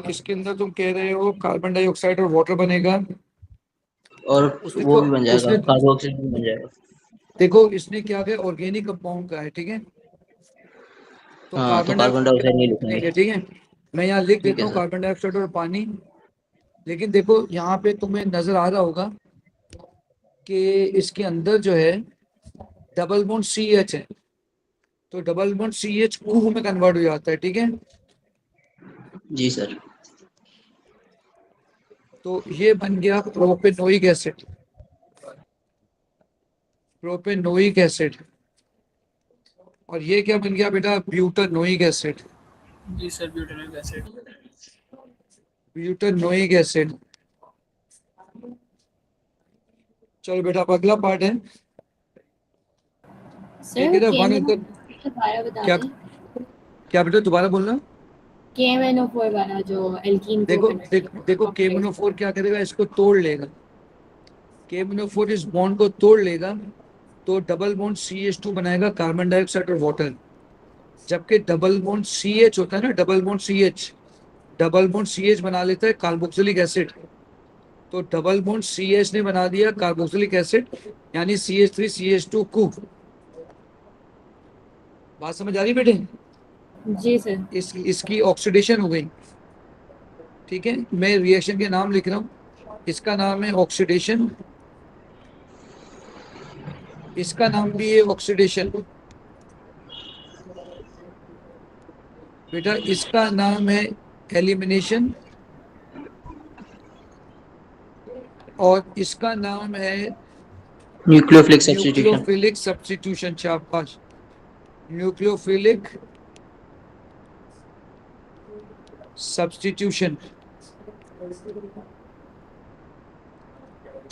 इसके अंदर तुम कह रहे हो कार्बन डाइऑक्साइड और वाटर बनेगा। और उसने वो तो भी बन जाएगा, उसने कार्बोक्सिलिक भी बन जाएगा। देखो इसने क्या किया, ऑर्गेनिक कंपाउंड का है, ठीक है, तो हाँ तो कार्बन कार्बन डाइऑक्साइड डाइऑक्साइड नहीं नहीं लिखेंगे। है, ठीक है। मैं यहाँ लिख ठीक देता है हूँ सर। कार्बन डाइऑक्साइड और पानी। लेकिन देखो यहाँ पे तुम्हें नजर आ रहा होगा कि इसके अंदर जो है डबल बॉन्ड CH है, तो डबल बॉन्ड CH कू में कन्वर्ट हो जाता है, ठीक है। जी सर। तो ये बन गया प्रोपेनोइक एसिड, प्रोपेनोइक एसिड। और ये क्या बन गया बेटा, ब्यूटानोइक एसिड, जी सर, ब्यूटेनिक एसिड। Butanoic acid. चलो बेटा अब अगला पार्ट है, सर देखिए वन केएमएनओ इधर दोबारा बता क्या, दें। क्या बेटा दोबारा बोलना। KMNO4 वाला जो एल्कीन को देखो कन्वर्ट करता है, देखो ऑक्सीडाइज। KMnO4 क्या करेगा, इसको तोड़ लेगा, KMnO4 इस बॉन्ड को तोड़ लेगा, तो डबल बॉन्ड CH2 बनाएगा, कार्बन डाइऑक्साइड और वाटर। जबकि डबल बॉन्ड CH होता है ना, double bond CH, double bond CH बना लेता है कार्बोक्सिलिक एसिड। तो डबल बॉन्ड CH ने बना दिया कार्बोक्सिलिक एसिड, यानी CH3CH2 कू। बात समझ आ रही बेटे? जी सर। इसकी ऑक्सीडेशन हो गई, ठीक है। मैं रिएक्शन के नाम लिख रहा हूँ, इसका नाम है ऑक्सीडेशन, इसका नाम भी है ऑक्सीडेशन। बेटा इसका नाम है एलिमिनेशन, और इसका नाम है न्यूक्लियोफिलिक सब्स्टिट्यूशन। Nucleophilic substitution. शाबाश, न्यूक्लियोफिलिक सब्स्टिट्यूशन।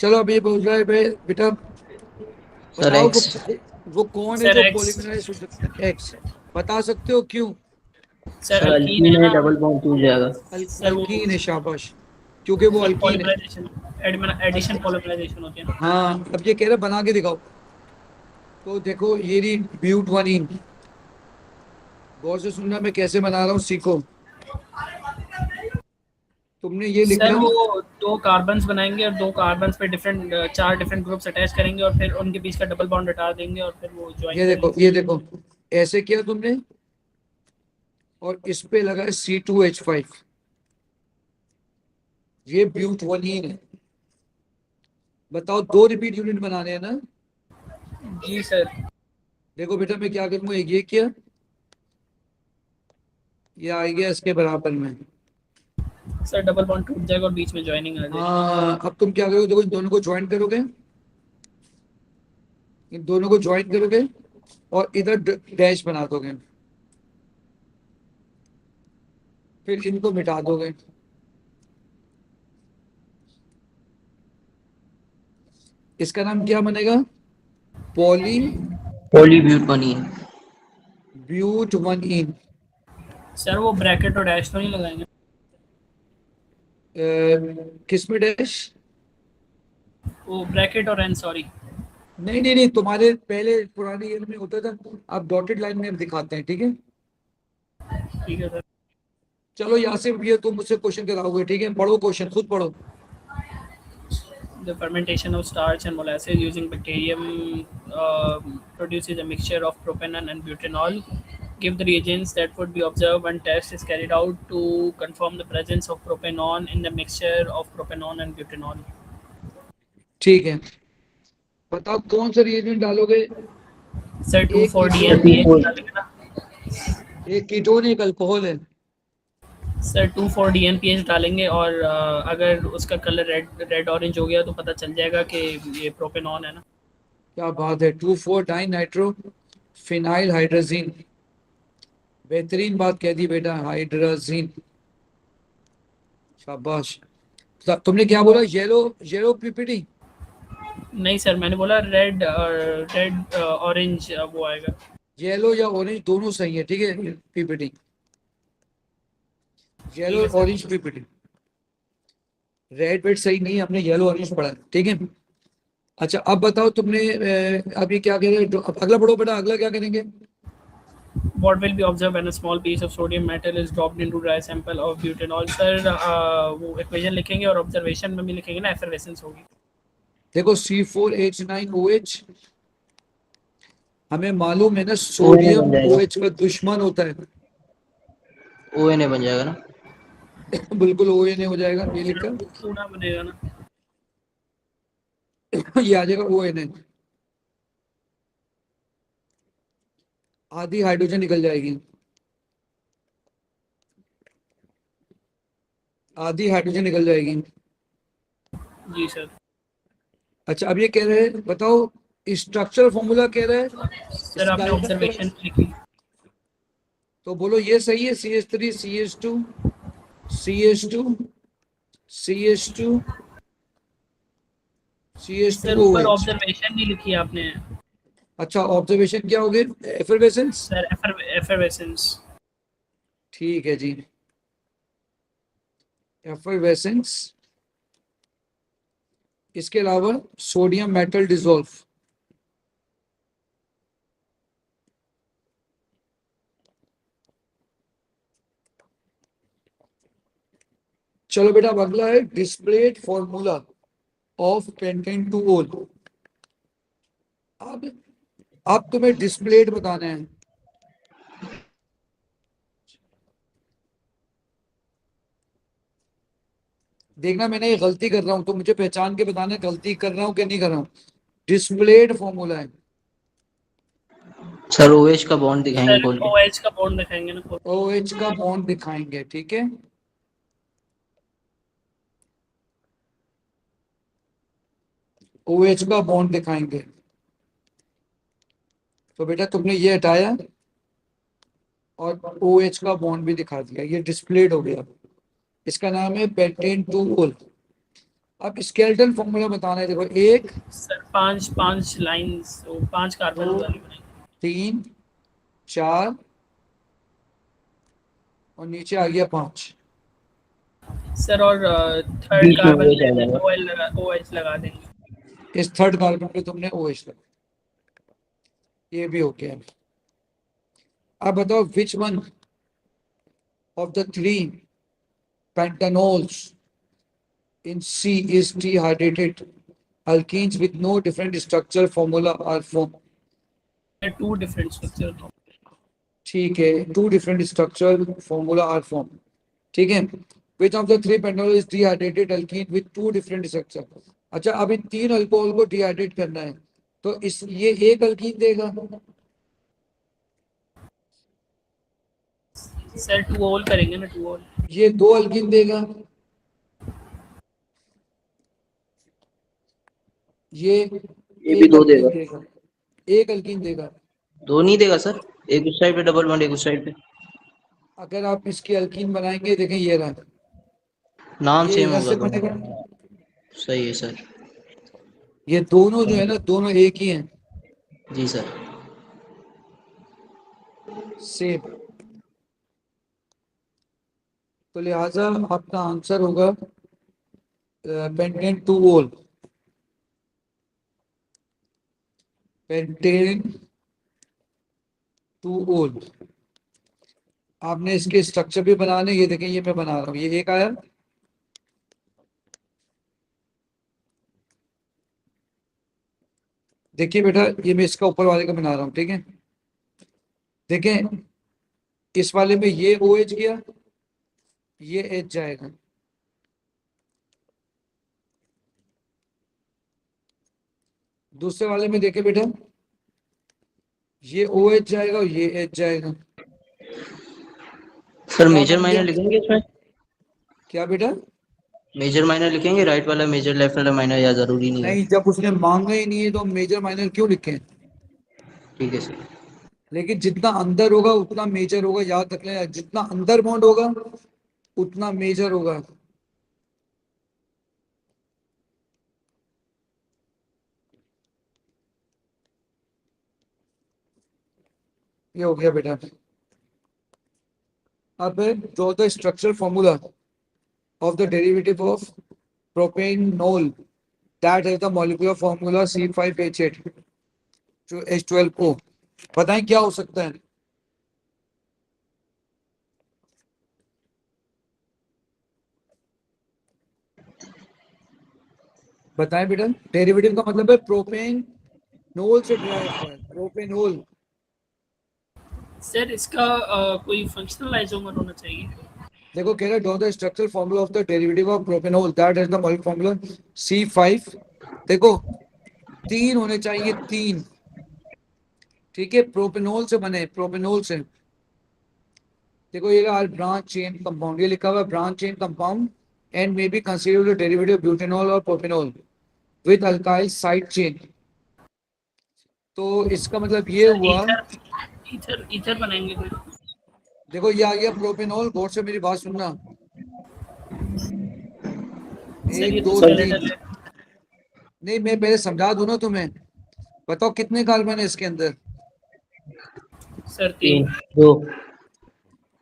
चलो अब ये बोल रहा है बेटा, सर बताओ एक्स। वो कौन है सर जो एक्स। पॉलीमराइज हो सकता है, एक्स। बता सकते हो क्यों? सर सर अल्कीन है अल्कीन है, ना। डबल बॉन्ड टूट जाएगा। सर वो अल्कीन है, शाबाश, क्योंकि वो अल्कीन है। पॉलीमराइजेशन, एडिशन पॉलीमराइजेशन होती है ना। हाँ अब ये कह रहा बना के दिखाओ, तो देखो ये रही ब्यूट 1 इन। गौर से सुनना, मैं कैसे बना रहा हूँ सीखो। तुमने ये सर लिखना, वो दो कार्बन्स बनाएंगे और दो कार्बन्स पे चार डिफरेंट ग्रुप्स अटैच करेंगे और फिर उनके बीच का डबल बॉन्ड हटा देंगे और फिर वो ज्वाइन ये देखो ये देखो, ऐसे किया तुमने, और इस पे लगा है C2H5, ये ब्यूट 1 इन है। बताओ दो रिपीट यूनिट बनाने हैं ना। जी सर। देखो बेटा मैं क्या करूंगा, ये किया, ये आ गया इसके बराबर में। सर डबल बॉन्ड टूट जाएगा और बीच में ज्वाइनिंग आ जाएगी। हाँ अब तुम क्या करोगे, देखो इन दोनों को ज्वाइन करोगे, इन दोनों को ज्वाइन करोगे और इधर डैश बना दोगे, फिर इनको मिटा दोगे। इसका नाम क्या बनेगा, पॉली पॉलीब्यूट बनी है। But 1 ene. सर वो ब्रैकेट और डैश तो नहीं लगाएंगे? किस में डैश? वो ब्रैकेट और एन, सॉरी। नहीं नहीं नहीं, तुम्हारे पहले पुराने ईयर में होता था, अब डॉटेड लाइन में दिखाते हैं, ठीक है। ठीक है सर। चलो यहाँ से ये तुम मुझसे क्वेश्चन कराओगे, ठीक है, पढ़ो क्वेश्चन, खुद पढ़ो। The fermentation of starch and molasses using bacterium produces a mixture of propanol and butanol. Give the reagents that would be observed when test is carried out to confirm the presence of propanol in the mixture of propanol and butanol. ठीक है, बताओ कौन सा रिएजेंट डालोगे? सर एक 2,4 कीटोन है, DNPH डालेंगे ना? एक कीटोन एक अल्कोहल है। सर 2,4 DNPH डालेंगे और अगर उसका कलर रेड ऑरेंज हो गया तो पता चल जाएगा कि ये प्रोपेनॉन है ना। क्या बात है, 2,4 डाई नाइट्रो फिनाइल हाइड्रोजीन, बेहतरीन बात कह दी बेटा, हाइड्रोजीन, शाबाश। तुमने क्या बोला, येलो येलो पीपीटी? नहीं सर, मैंने बोला रेड ऑरेंज वो आएगा। येलो या ऑरेंज दोनों सही है, ठीक है, पीपीटी, येलो ठीक है सर। Orange PPT. रेड वेड सही नहीं है, हमने येलो ऑरेंज पढ़ा है, ठीक है। अच्छा अब बताओ तुमने अभी क्या कह रहे हो, अब अगला पढ़ो बेटा, अगला क्या करेंगे? What will be observed when a small piece of sodium metal is dropped into dry sample of butanol? Sir वो इक्वेशन लिखेंगे और ऑब्जर्वेशन में भी लिखेंगे ना, एफरवेसेंस होगी। देखो C4H9OH, हमें मालूम है ना सोडियम बन जाएगा, OH का दुश्मन होता है। ONA बन जाएगा ना। बिल्कुल ONA हो जाएगा, ये लिखकर पूरा बनेगा ना। ये आ जाएगा ONA, आधी हाइड्रोजन निकल जाएगी, आधी हाइड्रोजन निकल जाएगी। जी सर। अच्छा अब ये कह रहे हैं, बताओ स्ट्रक्चर फॉर्मूला कह रहा है सर आपने इसका, ऑब्जर्वेशन लिखी। तो बोलो ये सही है, CH3 CH2 CH2 CH2 sir ऊपर CH2OH। ऑब्जर्वेशन नहीं लिखी आपने। अच्छा ऑब्जर्वेशन क्या हो गए, एफरवेसेंस? Sir effervescence. ठीक है जी, एफरवेसेंस। इसके अलावा सोडियम मेटल डिसॉल्व, चलो बेटा अब अगला है displayed formula of pentane two ओल। अब तुम्हें डिस्प्लेड बताना है। देखना मैंने ये गलती कर रहा हूं तो मुझे पहचान के बताना गलती कर रहा हूं कि नहीं कर रहा हूं। डिस्प्लेड फॉर्मूला है, सर OH का बॉन्ड दिखाएंगे सर खोल के। OH का बॉन्ड दिखाएंगे ना खोल। OH का बॉन्ड दिखाएंगे, ठीक है। OH का बॉन्ड दिखाएंगे, तो बेटा तुमने ये हटाया और OH का बॉन्ड भी दिखा दिया, ये डिस्प्लेड हो गया, इसका नाम है पेंटेन टू ओल। अब स्केलेटल फॉर्मूला बताना है, देखो 1 सर पांच लाइंस, 5 कार्बन दो वाली बनाएंगे। 3 4 और नीचे आ गया 5। सर और थर्ड बीच में कार्बन OH आ जाएगा। OH लगा देंगे। इस थर्ड कार्बन पे तुमने OH लगा, ये भी हो गया। अब बताओ which one of the 3 pentanols in C is dehydrated alkenes with no different structure formula are formed। 2 different structure. ठीक है, 2 different structure formula are formed, ठीक है। Which of the 3 pentanol is dehydrated alkene with 2 different structure? अच्छा अब इन 3 अल्कोहल को डिहाइड्रेट करना है, तो इस ये एक अल्कीन देगा, सर 2 ऑल करेंगे ना, 2 ऑल। ये 2 अल्कीन देगा, ये ये भी एक 2 अल्कीन देगा। देगा, एक अल्कीन देगा। 2 नहीं देगा सर, एक उस साइड पे डबल बॉन्ड, एक उस साइड पे। अगर आप इसकी अल्कीन बनाएंगे, देखें ये रहा, नाम ये सेम इधर होगा से दोनों बनेगा, का। सही है सर। ये दोनों जो है ना, दोनों एक ही हैं, जी सर। सेम। तो लिहाजा आपका आंसर होगा पेंटेन टू ओल, पेंटेन टू ओल। आपने इसके स्ट्रक्चर भी बनाने, ये देखें ये मैं बना रहा हूँ, ये एक आया, देखिए बेटा ये मैं इसका ऊपर वाले का बना रहा हूँ, ठीक है। देखें इस वाले में ये OH गया, ये H जाएगा। दूसरे वाले में देखे बेटा, ये OH जाएगा और ये H जाएगा। सर क्या मेजर बन माइनर गया? लिखेंगे इसमें? क्या बेटा? मेजर माइनर लिखेंगे, राइट वाला मेजर लेफ्ट वाला माइनर, या जरूरी नहीं है? नहीं, जब उसने मांगा ही नहीं है तो मेजर माइनर क्यों लिखें? ठीक है सर। लेकिन जितना अंदर होगा उतना मेजर होगा, याद रख लेना, जितना अंदर बॉन्ड होगा उतना मेजर होगा। ये हो गया बेटा। अब draw the structural formula of the derivative of propanol that has the molecular formula C5H8 जो H12O। बताएं क्या हो सकता है? बताएं बेटा। डेरिवेटिव का मतलब है प्रोपेनोल से डिराइव हुआ है, प्रोपेनोल। सर इसका कोई फंक्शनल आइसोमर होना चाहिए। देखो कह रहा है draw the structural formula of the derivative of propanol that has the molecular formula C5। देखो 3 होने चाहिए, 3। ठीक है, प्रोपेनोल से बने, प्रोपेनोल से। देखो ये ब्रांच चेन कंपाउंड, ये लिखा हुआ है branch chain compound and may be considered derivative butanol और propanol with alkyl side chain. तो इसका मतलब ये सर हुआ, ईथर ईथर बनाएंगे फिर। देखो ये आ गया प्रोपेनॉल। गौर से मेरी बात सुनना, सर 1 ये 2 दूसरा 3। लेटर है। नहीं, मैं पहले समझा दूं ना तुम्हें। बताओ कितने कार्बन है इसके अंदर? सर 3 3।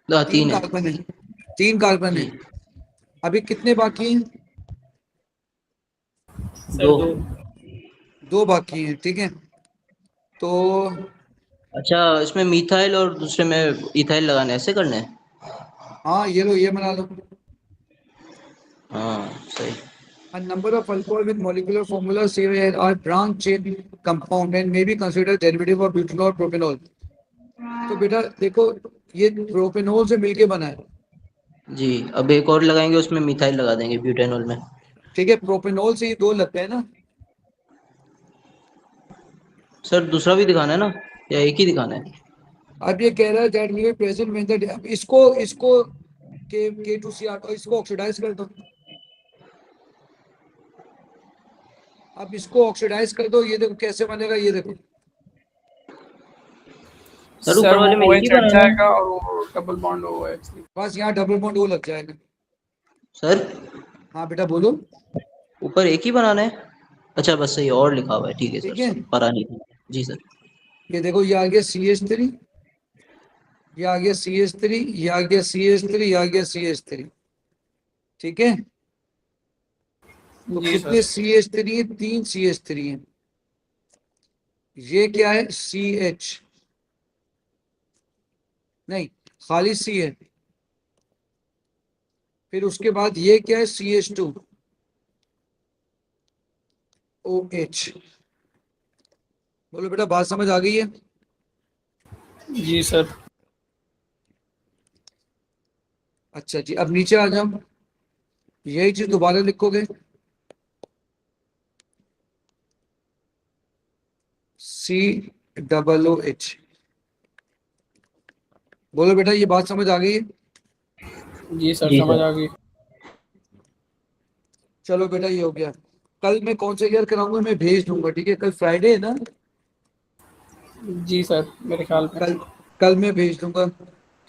2 तीन 3 है कार्बन है, 3 कार्बन है। जी। अभी कितने बाकी हैं? सर 2। 2। 2 बाकी हैं। ठीक है, तो अच्छा, इसमें मिथाइल और दूसरे में इथाइल लगाने, ऐसे करने हैं? हाँ ये लो, ये बना लो। हाँ सही। A number of alcohol with molecular formula same are branch chain compound and may be considered derivative of butanol or propanol। तो बेटा देखो ये प्रोपेनॉल से मिलके बना है। जी, अब एक और लगाएंगे, उसमें मिथाइल लगा देंगे ब्यूटेनॉल में। ठीक है, प्रोपेनॉल से ये 2 लगते हैं ना। सर दूसरा भी दिखाना है ना, या एक ही दिखाना है? अब ये कह रहा है that will be present when the, अब इसको K2Cr और इसको ऑक्सीडाइज कर दो। अब इसको ऑक्सीडाइज कर दो, ये देखो कैसे बनेगा, ये देखो। सर ऊपर वाले में एक ही हट बनाना है। जाएगा और वो डबल बॉन्ड होगा एक्चुअली। बस यहाँ डबल बॉन्ड वो लग जाएगा। सर हाँ बेटा बोलो। ऊपर एक ही बनाना है। अच्छा बस सही, और लिखा हुआ है, ठीक है ठीक सर, है, पता नहीं था। जी सर। ये देखो ये आ गया CH3, ये आ गया CH3, ये आ गया CH3, ये आ गया CH3। ठीक है, तो जी कितने सर। CH3 है? 3 CH3 है। ये क्या है? CH नहीं, खाली C है। फिर उसके बाद ये क्या है? CH2 OH। बोलो बेटा बात समझ आ गई है? जी सर। अच्छा जी, अब नीचे आ जाओ, यही चीज दोबारा लिखोगे। COOH। बोलो बेटा ये बात समझ आ गई है? जी सर जी समझ सर। आ गई। चलो बेटा ये हो गया। कल मैं कौन सा ईयर कराऊंगा मैं भेज दूंगा। ठीक है, कल फ्राइडे है ना? जी सर मेरे ख्याल में। कल कल मैं भेज दूंगा।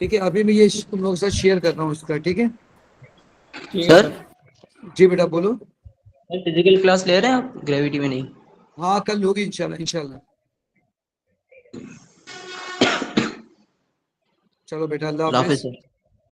ठीक है, अभी मैं ये तुम लोगों के साथ शेयर कर रहा हूँ इसका। ठीक है ठीक है सर सर। जी बेटा बोलो। फिजिकल क्लास ले रहे हैं आप, ग्रेविटी में नहीं? हाँ कल होगी इंशाल्लाह, इंशाल्लाह। चलो बेटा, अल्लाह अल्लाह हाफिज़ हाफिज। सर।